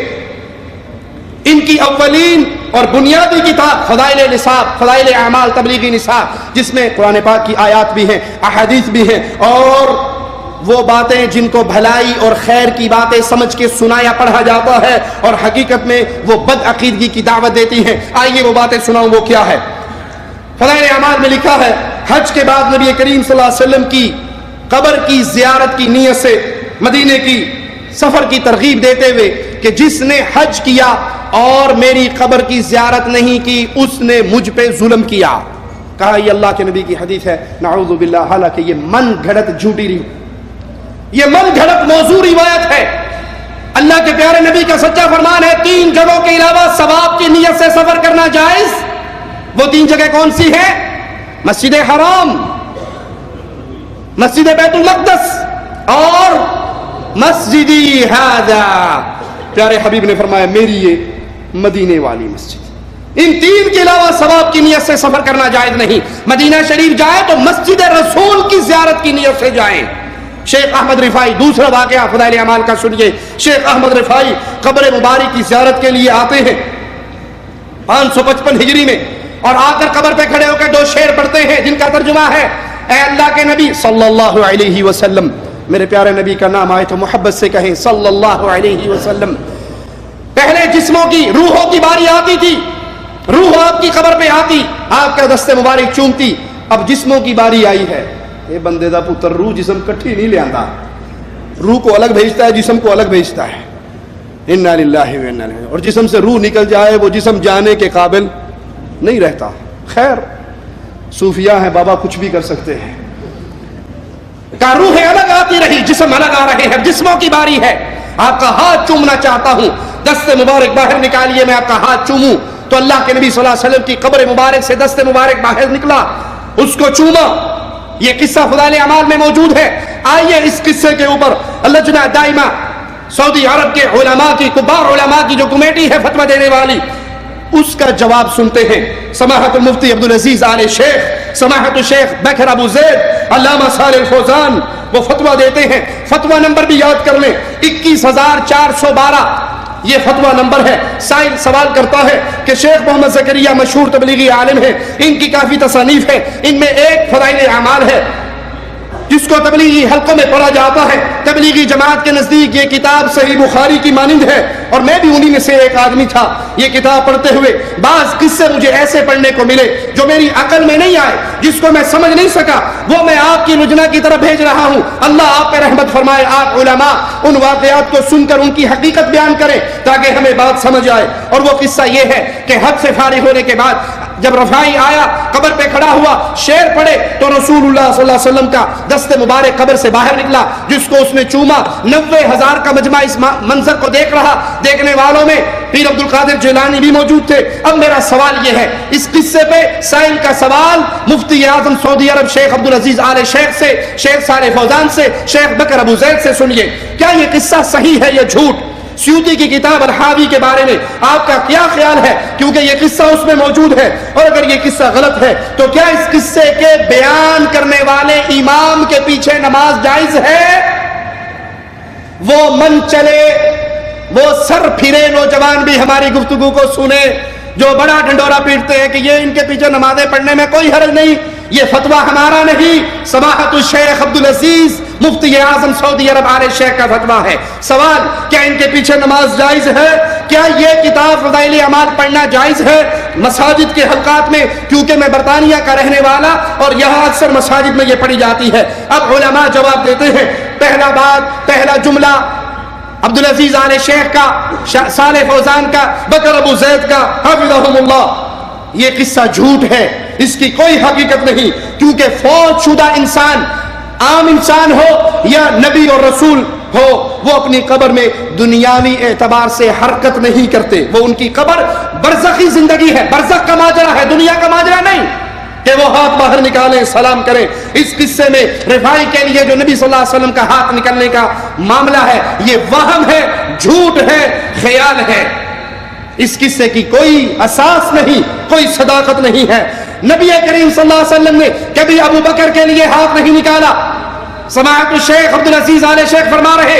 ان کی اولین اور بنیادی کتاب فضائل نصاب، فضائل اعمال تبلیغی نصاب، جس میں قرآن پاک کی آیات بھی ہیں، احادیث بھی ہیں، اور وہ باتیں جن کو بھلائی اور خیر کی باتیں سمجھ کے سنایا پڑھا جاتا ہے اور حقیقت میں وہ بد عقیدگی کی دعوت دیتی ہیں۔ آئیے وہ باتیں سناؤں، وہ کیا ہے۔ فضائل اعمال میں لکھا ہے حج کے بعد نبی کریم صلی اللہ علیہ وسلم کی قبر کی زیارت کی نیت سے مدینے کی سفر کی ترغیب دیتے ہوئے کہ جس نے حج کیا اور میری قبر کی زیارت نہیں کی اس نے مجھ پہ ظلم کیا۔ کہا یہ اللہ کے نبی کی حدیث ہے، نعوذ باللہ، حالانکہ یہ من گھڑت جھوٹی یہ من گھڑت موضوع روایت ہے۔ اللہ کے پیارے نبی کا سچا فرمان ہے 3 جگہوں کے علاوہ ثواب کی نیت سے سفر کرنا جائز۔ وہ 3 جگہ کون سی ہے؟ مسجد حرام، مسجد بیت المقدس اور مسجدی ھذا۔ پیارے حبیب نے فرمایا میری یہ مدینے والی مسجد۔ ان 3 کے علاوہ ثواب کی نیت سے سفر کرنا جائز نہیں۔ مدینہ شریف جائے تو مسجد رسول کی زیارت کی نیت سے جائیں۔ شیخ احمد رفاعی، دوسرا واقعہ فضائل اعمال کا سنیے۔ شیخ احمد رفاعی قبر مبارک کی زیارت کے لیے آتے ہیں 555 ہجری میں، اور آ کر قبر پہ کھڑے ہو کر 2 شعر پڑھتے ہیں جن کا ترجمہ ہے، اے اللہ کے نبی صلی اللہ علیہ وسلم، میرے پیارے نبی کا نام آئے تو محبت سے کہیں صلی اللہ علیہ وسلم۔ پہلے جسموں کی، روحوں کی باری آتی تھی، روح آپ کی قبر پہ آتی، آپ کا دست مبارک چومتی، اب جسموں کی باری آئی ہے۔ اے بندے دا پتر، روح جسم کٹھی نہیں لے آندا، روح کو الگ بھیجتا ہے، جسم کو الگ بھیجتا ہے۔ انا للہ و انا الیہ، اور جسم سے روح نکل جائے وہ جسم جانے کے قابل نہیں رہتا۔ خیر صوفیاء ہیں، بابا کچھ بھی کر سکتے ہیں۔ کا روح الگ آتی رہی، جسم الگ آ رہے ہیں، جسموں کی باری ہے۔ آپ کا ہاتھ چومنا چاہتا ہوں، دست مبارک باہر نکالیے، میں آپ کا ہاتھ چوموں۔ تو اللہ کے نبی صلی اللہ علیہ وسلم کی قبر مبارک سے دست مبارک باہر نکلا، اس کو چوما۔ یہ قصہ فضائل اعمال میں موجود ہے۔ آئیے اس قصے کے اوپر لجنہ دائمہ سعودی عرب کے علماء کی، کبار علماء کی جو کمیٹی ہے فتویٰ دینے والی، اس کا جواب سنتے ہیں۔ سماحت المفتی عبدالعزیز آل شیخ، سماحت الشیخ بکر ابو زید، علامہ صالح الفوزان، وہ فتویٰ دیتے ہیں۔ فتویٰ نمبر بھی یاد کر لیں، 21412 یہ فتویٰ نمبر ہے۔ سائل سوال کرتا ہے کہ شیخ محمد زکریا مشہور تبلیغی عالم ہیں، ان کی کافی تصانیف ہیں، ان میں ایک فضائل اعمال ہے جس کو تبلیغی حلقوں میں پڑھا جاتا ہے۔ تبلیغی جماعت کے نزدیک یہ کتاب صحیح بخاری کی مانند ہے، اور میں بھی انہی میں سے ایک آدمی تھا۔ یہ کتاب پڑھتے ہوئے بعض قصے مجھے ایسے پڑھنے کو ملے جو میری عقل میں نہیں آئے، جس کو میں سمجھ نہیں سکا، وہ میں آپ کی لجنہ کی طرف بھیج رہا ہوں۔ اللہ آپ پہ رحمت فرمائے، آپ علماء ان واقعات کو سن کر ان کی حقیقت بیان کریں تاکہ ہمیں بات سمجھ آئے۔ اور وہ قصہ یہ ہے کہ حج سے فارغ ہونے کے بعد جب رفاعی آیا، قبر پہ کھڑا ہوا، شعر پڑھے تو رسول اللہ صلی اللہ علیہ وسلم کا دست مبارک قبر سے باہر نکلا، جس کو اس نے چوما۔ 90,000 کا مجمع اس منظر کو دیکھ رہا۔ دیکھنے والوں میں پیر عبد القادر جیلانی بھی موجود تھے۔ اب میرا سوال یہ ہے، اس قصے پہ سائل کا سوال مفتی اعظم سعودی عرب شیخ عبدالعزیز آل شیخ سے، شیخ صالح فوزان سے، شیخ بکر ابو زید سے سنیے، کیا یہ قصہ صحیح ہے یا جھوٹ؟ سیوطی کی کتاب الحاوی کے بارے میں آپ کا کیا خیال ہے؟ کیونکہ یہ قصہ اس میں موجود ہے، اور اگر یہ قصہ غلط ہے تو کیا اس قصے کے بیان کرنے والے امام کے پیچھے نماز جائز ہے؟ وہ من چلے، وہ سر پھرے نوجوان بھی ہماری گفتگو کو سنے جو بڑا ڈنڈورا پیٹتے ہیں کہ یہ ان کے پیچھے نمازیں پڑھنے میں کوئی حرج نہیں۔ یہ فتویٰ ہمارا نہیں، سماحت الشیخ عبدالعزیز مفتی اعظم سعودی عرب آل شیخ کا فتویٰ ہے۔ سوال، کیا ان کے پیچھے نماز جائز ہے؟ کیا یہ کتاب فضائل اعمال پڑھنا جائز ہے مساجد کے حلقات میں؟ کیونکہ میں برطانیہ کا رہنے والا اور یہاں اکثر مساجد میں یہ پڑھی جاتی ہے۔ اب علماء جواب دیتے ہیں۔ پہلا جملہ عبدالعزیز آل شیخ کا، صالح فوزان کا، بکر ابو زید کا حفظہم اللہ، یہ قصہ جھوٹ ہے، اس کی کوئی حقیقت نہیں، کیونکہ فوت شدہ انسان، عام انسان ہو یا نبی اور رسول ہو، وہ اپنی قبر میں دنیاوی اعتبار سے حرکت نہیں کرتے۔ وہ ان کی قبر برزخی زندگی ہے، برزخ کا ماجرا ہے، دنیا کا ماجرا نہیں کہ وہ ہاتھ باہر نکالیں سلام کریں۔ اس قصے میں رفاعی کے لیے جو نبی صلی اللہ علیہ وسلم کا ہاتھ نکلنے کا معاملہ ہے، یہ وہم ہے، جھوٹ ہے، خیال ہے۔ اس قصے کی کوئی اساس نہیں، کوئی صداقت نہیں ہے۔ نبی کریم صلی اللہ علیہ وسلم نے کبھی ابو بکر کے لیے ہاتھ نہیں نکالا۔ سماحت الشیخ عبدالعزیز آل شیخ فرما رہے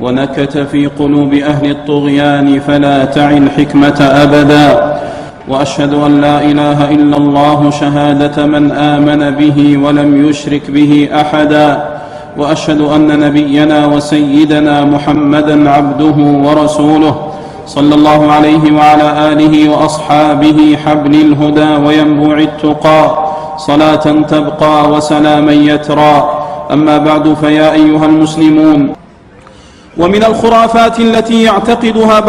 ونكت في قلوب أهل الطغيان فلا تعي الحكمة أبدا وأشهد أن لا إله إلا الله شهادة من آمن به ولم يشرك به أحدا وأشهد أن نبينا وسيدنا محمدا عبده ورسوله صلى الله عليه وعلى آله وأصحابه حبل الهدى وينبوع التقى صلاة تبقى وسلاما يترى. أما بعد، فيا أيها المسلمون، ومن الخرافات التي يعتقدها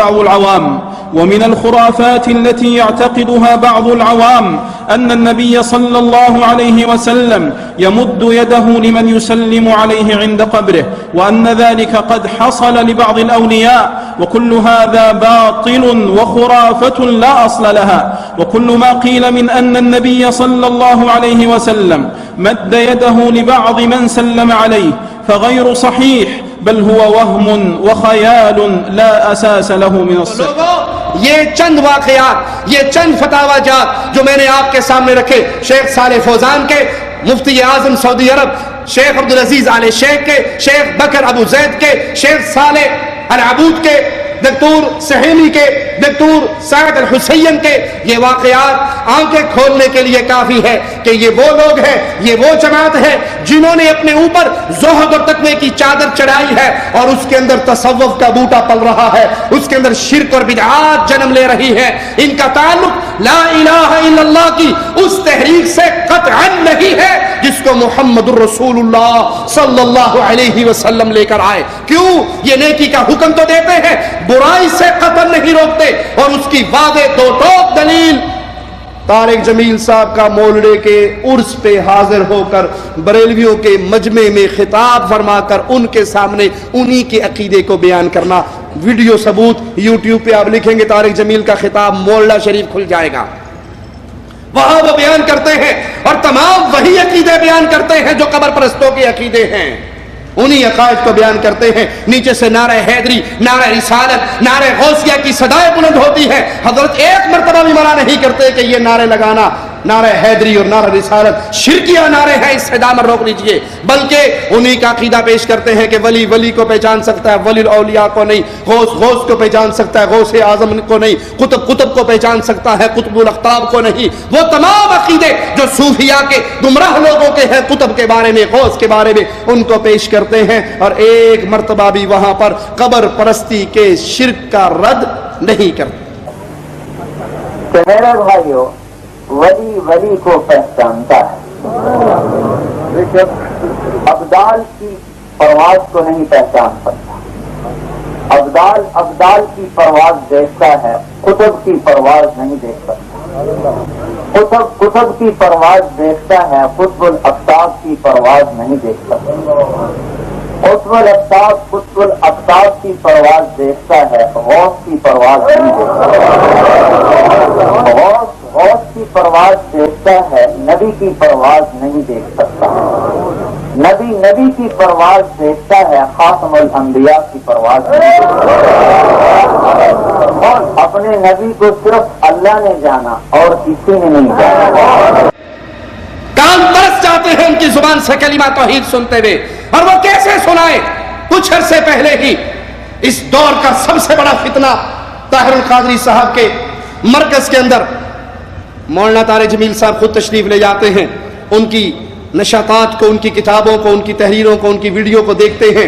بعض العوام أن النبي صلى الله عليه وسلم يمد يده لمن يسلم عليه عند قبره، وأن ذلك قد حصل لبعض الأولياء، وكل هذا باطل وخرافة لا أصل لها. وكل ما قيل من أن النبي صلى الله عليه وسلم مد يده لبعض من سلم عليه فغير صحيح، بل هو وهم وخيال لا أساس له من الصحة. یہ چند واقعات، یہ چند فتاوا جات جو میں نے آپ کے سامنے رکھے، شیخ صالح فوزان کے، مفتی اعظم سعودی عرب شیخ عبدالعزیز آل شیخ کے، شیخ بکر ابو زید کے، شیخ صالح العبود کے، دکتور سہیلی کے، دکتور سعد الحسین کے، یہ واقعات آنکھیں کھولنے کے لیے کافی ہے کہ یہ وہ لوگ ہیں، یہ وہ جماعت ہے جنہوں نے اپنے اوپر زہد اور تقوی کی چادر چڑھائی ہے، اور اس کے اندر تصوف کا بوٹا پل رہا ہے، اس کے اندر شرک اور بدعات جنم لے رہی ہے. ان کا تعلق لا الہ الا اللہ کی اس تحریک سے قطعا نہیں ہے جس کو محمد الرسول اللہ صلی اللہ علیہ وسلم لے کر آئے. کیوں؟ یہ نیکی کا حکم تو دیتے ہیں، برائی سے قتل نہیں روکتے. اور اس کی واضح دو ٹوک دلیل طارق جمیل صاحب کا مولڑے کے عرس پہ حاضر ہو کر بریلویوں کے مجمع میں خطاب فرما کر ان کے سامنے انہی کے عقیدے کو بیان کرنا. ویڈیو ثبوت یوٹیوب پہ آپ لکھیں گے طارق جمیل کا خطاب مولڑا شریف کھل جائے گا، وہاں وہ بیان کرتے ہیں اور تمام وہی عقیدے بیان کرتے ہیں جو قبر پرستوں کے عقیدے ہیں. انہی عقائد کو بیان کرتے ہیں. نیچے سے نعرہ حیدری، نعرہ رسالت، نعرہ غوثیہ کی صدائیں بلند ہوتی ہے. حضرت ایک مرتبہ بھی منع نہیں کرتے کہ یہ نعرے لگانا، نعرہ حیدری اور نعرہ رسالت شرکیہ نعرے ہیں، اس سے دامن روک لیجئے. بلکہ انہی کا عقیدہ پیش کرتے ہیں کہ ولی ولی کو پہچان سکتا ہے، ولی الاولیاء کو نہیں. غوث غوث کو پہچان سکتا ہے، غوث اعظم کو نہیں. قطب قطب کو پہچان سکتا ہے، قطب الاقطاب کو نہیں. وہ تمام عقیدے جو صوفیاء کے گمراہ لوگوں کے ہیں، قطب کے بارے میں، غوث کے بارے میں، ان کو پیش کرتے ہیں. اور ایک مرتبہ بھی وہاں پر قبر پرستی کے شرک کا رد نہیں کرتے. کہ میرے بھائیو، ولی ولی کو پہچانتا ہے، ابدال کی پرواز کو نہیں پہچان سکتا. ابدال ابدال کی پرواز دیکھتا ہے، قطب کی پرواز نہیں دیکھ سکتا. قطب قطب کی پرواز دیکھتا ہے، قطب الاقطاب کی پرواز نہیں دیکھ سکتا. قطب الاقطاب کی پرواز دیکھتا ہے، غوث کی پرواز نہیں دیکھ سکتا. غوث کی پرواز دیکھتا ہے، نبی کی پرواز نہیں دیکھ سکتا. نبی نبی کی پرواز بھیجتا ہے، خاتم الانبیاء کی پرواز اور اپنے نبی کو صرف اللہ نے جانا اور کسی نے نہیں جانا. کان برس جاتے ہیں ان کی زبان سے کلمہ توحید سنتے ہوئے، اور وہ کیسے سنائے. کچھ عرصے پہلے ہی اس دور کا سب سے بڑا فتنہ طاہر القادری صاحب کے مرکز کے اندر مولانا طارق جمیل صاحب خود تشریف لے جاتے ہیں. ان کی نشاطات کو، ان کی کتابوں کو، ان کی تحریروں کو، ان کی ویڈیو کو دیکھتے ہیں،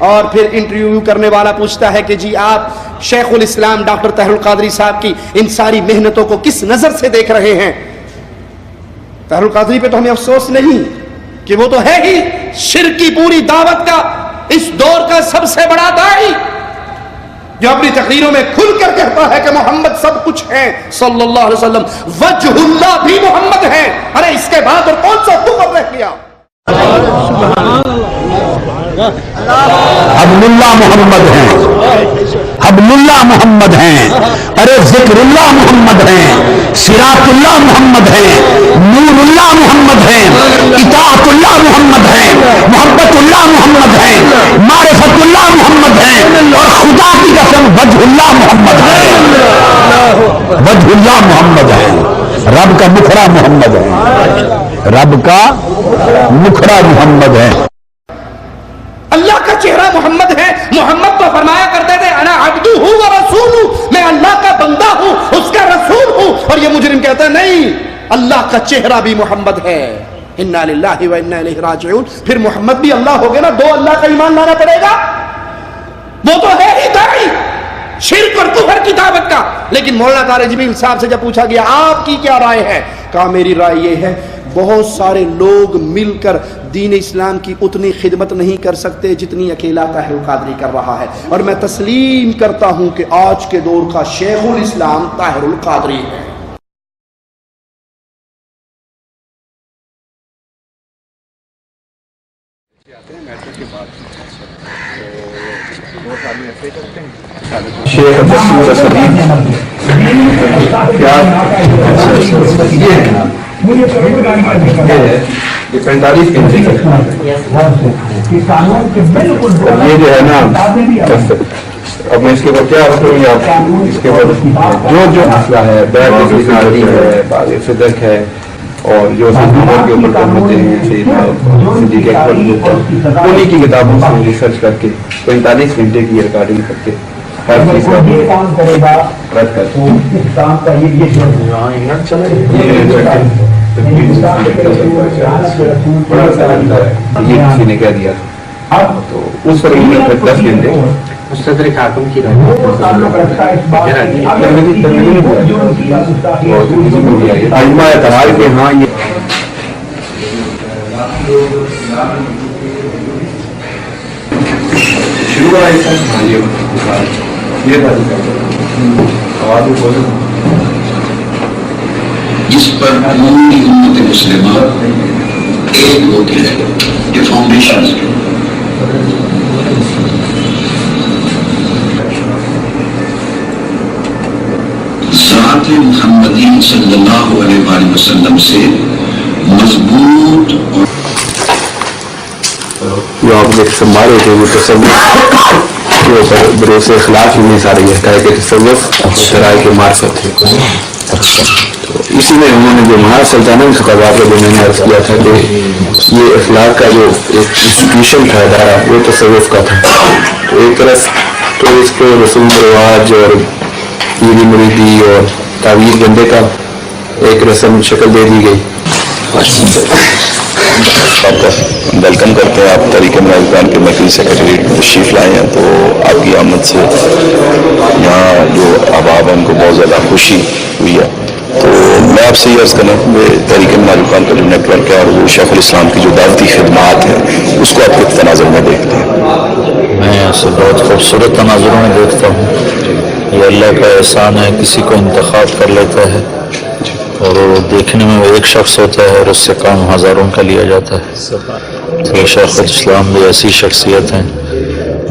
اور پھر انٹرویو کرنے والا پوچھتا ہے کہ جی آپ شیخ الاسلام ڈاکٹر طاہر القادری صاحب کی ان ساری محنتوں کو کس نظر سے دیکھ رہے ہیں؟ طاہر القادری پہ تو ہمیں افسوس نہیں کہ وہ تو ہے ہی شرک کی پوری دعوت کا اس دور کا سب سے بڑا داعی، جو اپنی تقریروں میں کھل کر کہتا ہے کہ محمد سب کچھ ہے صلی اللہ علیہ وسلم، وجہ اللہ بھی محمد ہے. ارے اس کے بعد اور کون سا کفر رہ گیا؟ حبل اللہ محمد ہیں، حبل اللہ محمد ہیں، ارے ذکر اللہ محمد ہیں، صراط اللہ محمد ہیں، نور اللہ محمد ہیں، اطاعت اللہ محمد ہیں، محبت اللہ محمد ہیں، معرفت اللہ محمد ہیں، اور خدا کی قسم وجہ اللہ محمد ہیں، وجہ اللہ محمد ہیں. رب کا مکھڑا محمد ہے، رب کا مکھڑا محمد ہے. اللہ کا چہرہ محمد ہے. محمد تو فرمایا کرتے تھے انا عبدہ و رسولہ، میں اللہ کا بندہ ہوں، اس کا رسول ہوں. اور یہ مجرم کہتا ہے نہیں، اللہ کا چہرہ بھی محمد ہے. انا للہ و انا الیہ راجعون. پھر محمد بھی اللہ ہو گیا نا، دو اللہ کا ایمان لانا پڑے گا. وہ تو ہے ہی داعی شرک اور کفر کی دعوت کا. لیکن مولانا طارق جمیل صاحب سے جب پوچھا گیا آپ کی کیا رائے ہے، کہا میری رائے یہ ہے بہت سارے لوگ مل کر دین اسلام کی اتنی خدمت نہیں کر سکتے جتنی اکیلا طاہر القادری کر رہا ہے، اور میں تسلیم کرتا ہوں کہ آج کے دور کا شیخ الاسلام طاہر القادری ہے. یہ 45 گھنٹے یہ جو ہے نا، اب میں اس کے اوپر کیا کروں گا؟ اس کے اوپر جو مسئلہ ہے، صدق ہے، اور جو عمر کے اوپر کام ہوتے ہیں انہیں کی کتابوں سے ریسرچ کر کے 45 گھنٹے کی ریکارڈنگ کر کے ہر چیز کا رد کر یہ کسی نے کہہ دیا تو اس پر 10 گھنٹے مستدرک حاکم کی اعتراض کے ہاں یہ شروع جس پر پوری امت مسلمہ ایک ہوتی ہے، یہ فاؤنڈیشن ذات محمدی صلی اللہ علیہ وآلہ وسلم سے مضبوط اور جو آپ نے سنبھالے تھے وہ تصوف کے اوپر بروس اخلاق ہی میں سارے یہ کہا کہ تصوف شرائع کے معرفت ہے. تو اسی میں انہوں نے جو مہار سلطنت خطابات کا جو میں نے عرض کیا تھا کہ یہ اخلاق کا جو ایک انسٹیٹیوشن تھا ادارہ وہ تصوف کا تھا. تو ایک طرف تو اس کو رسوم رواج اور پیری مریدی اور تعویذ بندے کا ایک رسم شکل دے دی گئی. آپ کا ویلکم کرتے ہیں. آپ تحریک ملازمان کے مرکزی سیکرٹری تشریف لائے ہیں، تو آپ کی آمد سے یہاں جو احباب ہیں ان کو بہت زیادہ خوشی ہوئی ہے. تو میں آپ سے یہ عرض کرنا کہ تحریک ملازمان کا جو نیٹ ورک ہے اور وہ شیخ الاسلام کی جو دعوتی خدمات ہیں اس کو آپ کس تناظر میں دیکھتے ہیں؟ میں اسے بہت خوبصورت تناظروں میں دیکھتا ہوں. یہ اللہ کا احسان ہے، کسی کو انتخاب کر لیتا ہے اور وہ دیکھنے میں وہ ایک شخص ہوتا ہے اور اس سے کام ہزاروں کا لیا جاتا ہے. تو شیخ الاسلام بھی ایسی شخصیت ہیں،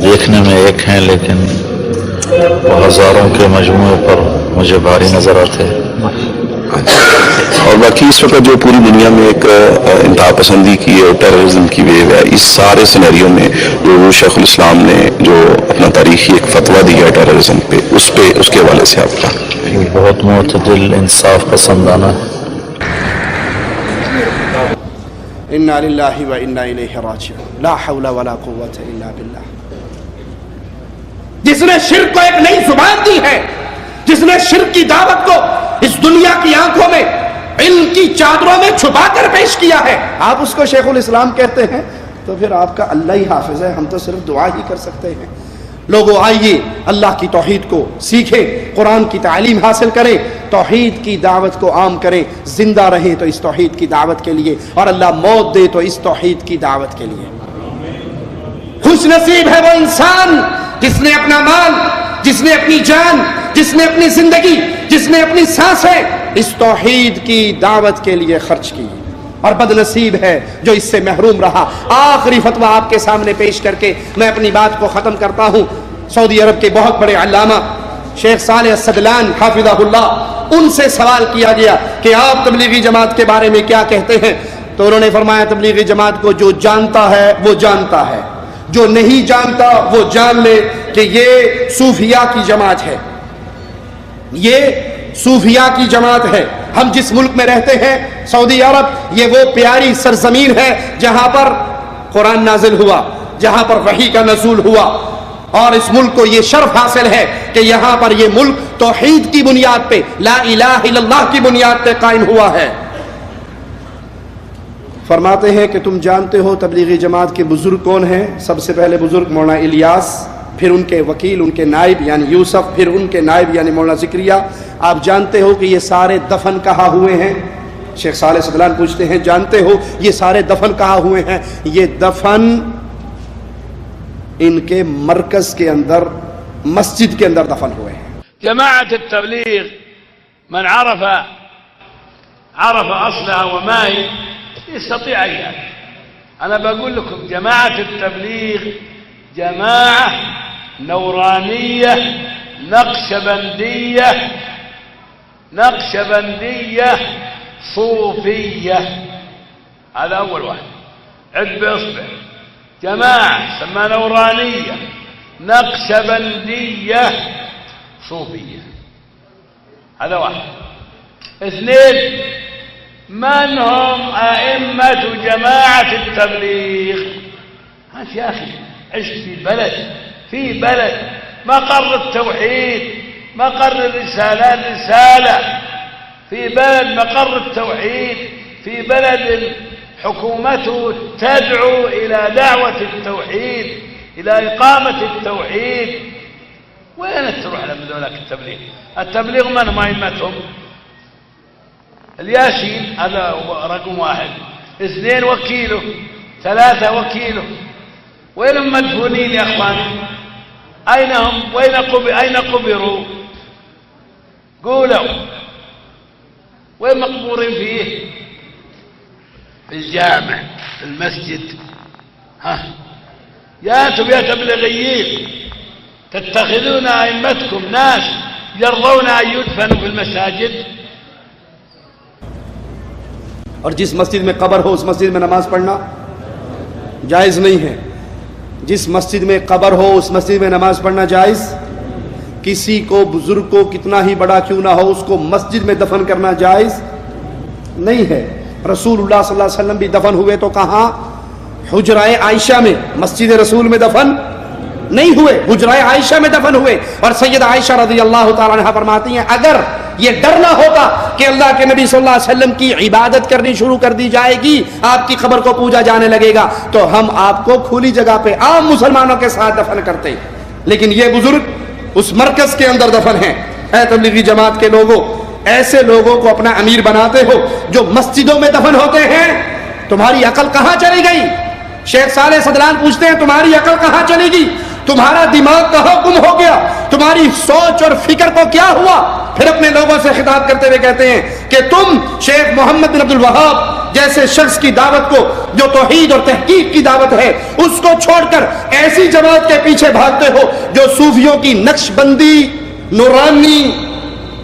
دیکھنے میں ایک ہیں لیکن وہ ہزاروں کے مجموعے پر مجھے بھاری نظر آتے ہیں. اور باقی اس وقت جو پوری دنیا میں ایک انتہا پسندی کی اور ٹیررزم کی ویو ہے، اس سارے سینیریو میں جو شیخ الاسلام نے جو اپنا تاریخی ایک فتویٰ دیا ہے ٹیررزم پہ اس کے حوالے سے آپ کا بہت معتدل انصاف پسندانہ ہے. انا للہ و انا الیہ راجعون، لا حول ولا قوت الا باللہ. جس نے شرک کو ایک نئی زبان دی ہے، جس نے شرک کی دعوت کو اس دنیا کی آنکھوں میں علم کی چادروں میں چھپا کر پیش کیا ہے، آپ اس کو شیخ الاسلام کہتے ہیں، تو پھر آپ کا اللہ ہی حافظ ہے. ہم تو صرف دعا ہی کر سکتے ہیں. لوگوں آئیے اللہ کی توحید کو سیکھیں، قرآن کی تعلیم حاصل کریں، توحید کی دعوت کو عام کریں، زندہ رہیں تو اس توحید کی دعوت کے لیے، اور اللہ موت دے تو اس توحید کی دعوت کے لیے. خوش نصیب ہے وہ انسان جس نے اپنا مال، جس نے اپنی جان، جس نے اپنی زندگی، جس نے اپنی سانسیں اس توحید کی دعوت کے لیے خرچ کی، اور بد نصیب ہے جو اس سے محروم رہا. آخری فتویٰ آپ کے سامنے پیش کر کے میں اپنی بات کو ختم کرتا ہوں. سعودی عرب کے بہت بڑے علامہ شیخ صالح السدلان حافظہ اللہ، ان سے سوال کیا گیا کہ آپ تبلیغی جماعت کے بارے میں کیا کہتے ہیں، تو انہوں نے فرمایا تبلیغی جماعت کو جو جانتا ہے وہ جانتا ہے، جو نہیں جانتا وہ جان لے کہ یہ صوفیاء کی جماعت ہے، یہ صوفیاء کی جماعت ہے. ہم جس ملک میں رہتے ہیں سعودی عرب، یہ وہ پیاری سرزمین ہے جہاں پر قرآن نازل ہوا، جہاں پر وحی کا نزول ہوا، اور اس ملک کو یہ شرف حاصل ہے کہ یہاں پر یہ ملک توحید کی بنیاد پہ، لا الہ الا اللہ کی بنیاد پہ قائم ہوا ہے. فرماتے ہیں کہ تم جانتے ہو تبلیغی جماعت کے بزرگ کون ہیں؟ سب سے پہلے بزرگ مولانا الیاس، پھر ان کے وکیل، ان کے نائب یعنی یوسف، پھر ان کے نائب یعنی مولانا ذکریہ. آپ جانتے ہو کہ یہ سارے دفن کہاں ہوئے ہیں؟ شیخ صالح سدلان پوچھتے ہیں جانتے ہو یہ سارے دفن کہاں ہوئے ہیں؟ یہ دفن ان کے مرکز کے اندر، مسجد کے اندر دفن ہوئے ہیں. جماعة التبلیغ من عرف اصلها وما هي يستطيع أن يأتي. أنا بقول لكم جماعة التبليغ جماعة نورانية نقشبندية صوفية. هذا أول واحد، عد بإصبع. جماعة سمى نورانية نقشبندية صوفية، هذا واحد. اثنين، من هم أئمة جماعة التبليغ؟ هات يا أخي، عشت في بلد مقر التوحيد، مقر الرسالة، في بلد مقر التوحيد، في بلد حكومته تدعو إلى دعوة التوحيد، إلى إقامة التوحيد. وين تروح على ذولاك التبليغ من هم أئمتهم؟ الياسين هذا رقم واحد، اثنين وكيله، ثلاثة وكيله. وين هم مدفونين يا اخواني؟ اين هم؟ اين قبروا؟ قولوا وين مقبورين فيه؟ في الجامع، في المسجد. ها يا انتم يا تبليغيين تتخذون ائمتكم ناس يرضون ان يدفنوا في المساجد. اور جس مسجد میں قبر ہو اس مسجد میں نماز پڑھنا جائز نہیں ہے. جس مسجد میں قبر ہو اس مسجد میں نماز پڑھنا جائز. کسی کو بزرگ کو کتنا ہی بڑا کیوں نہ ہو اس کو مسجد میں دفن کرنا جائز نہیں ہے. رسول اللہ صلی اللہ علیہ وسلم بھی دفن ہوئے تو کہاں؟ حجرہ عائشہ میں. مسجد رسول میں دفن نہیں ہوئے، حجرہ عائشہ میں دفن ہوئے. اور سیدہ عائشہ رضی اللہ تعالیٰ عنہ فرماتی ہیں اگر یہ ڈر نہ ہوتا کہ اللہ کے نبی صلی اللہ علیہ وسلم کی عبادت کرنی شروع کر دی جائے گی، آپ کی قبر کو پوجا جانے لگے گا، تو ہم آپ کو کھلی جگہ پہ عام مسلمانوں کے ساتھ دفن کرتے. لیکن یہ بزرگ اس مرکز کے اندر دفن ہیں. اے تبلیغی جماعت کے لوگوں، ایسے لوگوں کو اپنا امیر بناتے ہو جو مسجدوں میں دفن ہوتے ہیں، تمہاری عقل کہاں چلی گئی؟ شیخ صالح سدلان پوچھتے ہیں تمہاری عقل کہاں چلی گئی؟ تمہارا دماغ کہاں گم ہو گیا؟ تمہاری سوچ اور فکر کو کیا ہوا؟ پھر اپنے لوگوں سے خطاب کرتے ہوئے کہتے ہیں کہ تم شیخ محمد بن عبد الوہاب جیسے شخص کی دعوت کو، جو توحید اور تحقیق کی دعوت ہے، اس کو چھوڑ کر ایسی جماعت کے پیچھے بھاگتے ہو جو صوفیوں کی نقش بندی، نورانی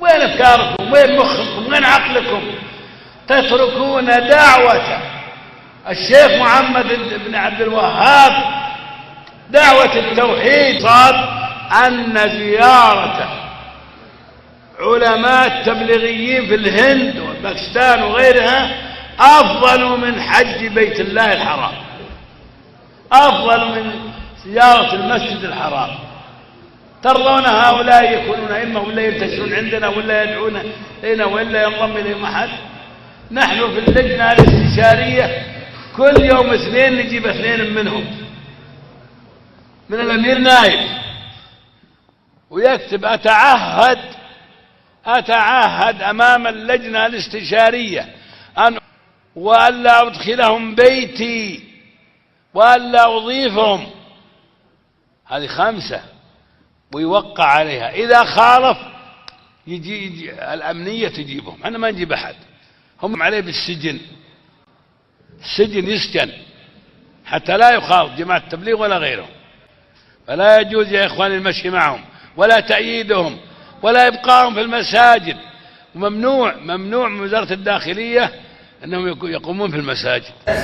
وين افكاركم؟ وين مخكم؟ وين عقلكم؟ تتركون دعوة الشيخ محمد بن عبد الوهاب، دعوة التوحيد، صاد أن زيارة علماء التبليغيين في الهند وباكستان وغيرها أفضل من حج بيت الله الحرام، أفضل من زيارة المسجد الحرام. ترضون هؤلاء يكونون أئمة ولا ينتشرون عندنا ولا يدعون إلينا ولا ينضم إليهم أحد؟ نحن في اللجنة الاستشارية كل يوم اثنين نجيب اثنين منهم، من الأمير نايف، ويكتب أتعهد أمام اللجنة الاستشارية أن وألا أدخلهم بيتي وألا أضيفهم. هذه 5 ويوقع عليها. إذا خالف يجي الأمنية تجيبهم، أنا ما نجيب أحد، هم عليه بالسجن، السجن يسجن حتى لا يخالف جماعة التبليغ ولا غيرهم. فلا يجوز يا إخواني المشي معهم ولا تأييدهم ولا إبقائهم في المساجد. وممنوع من وزارة الداخلية أنهم يقومون في المساجد.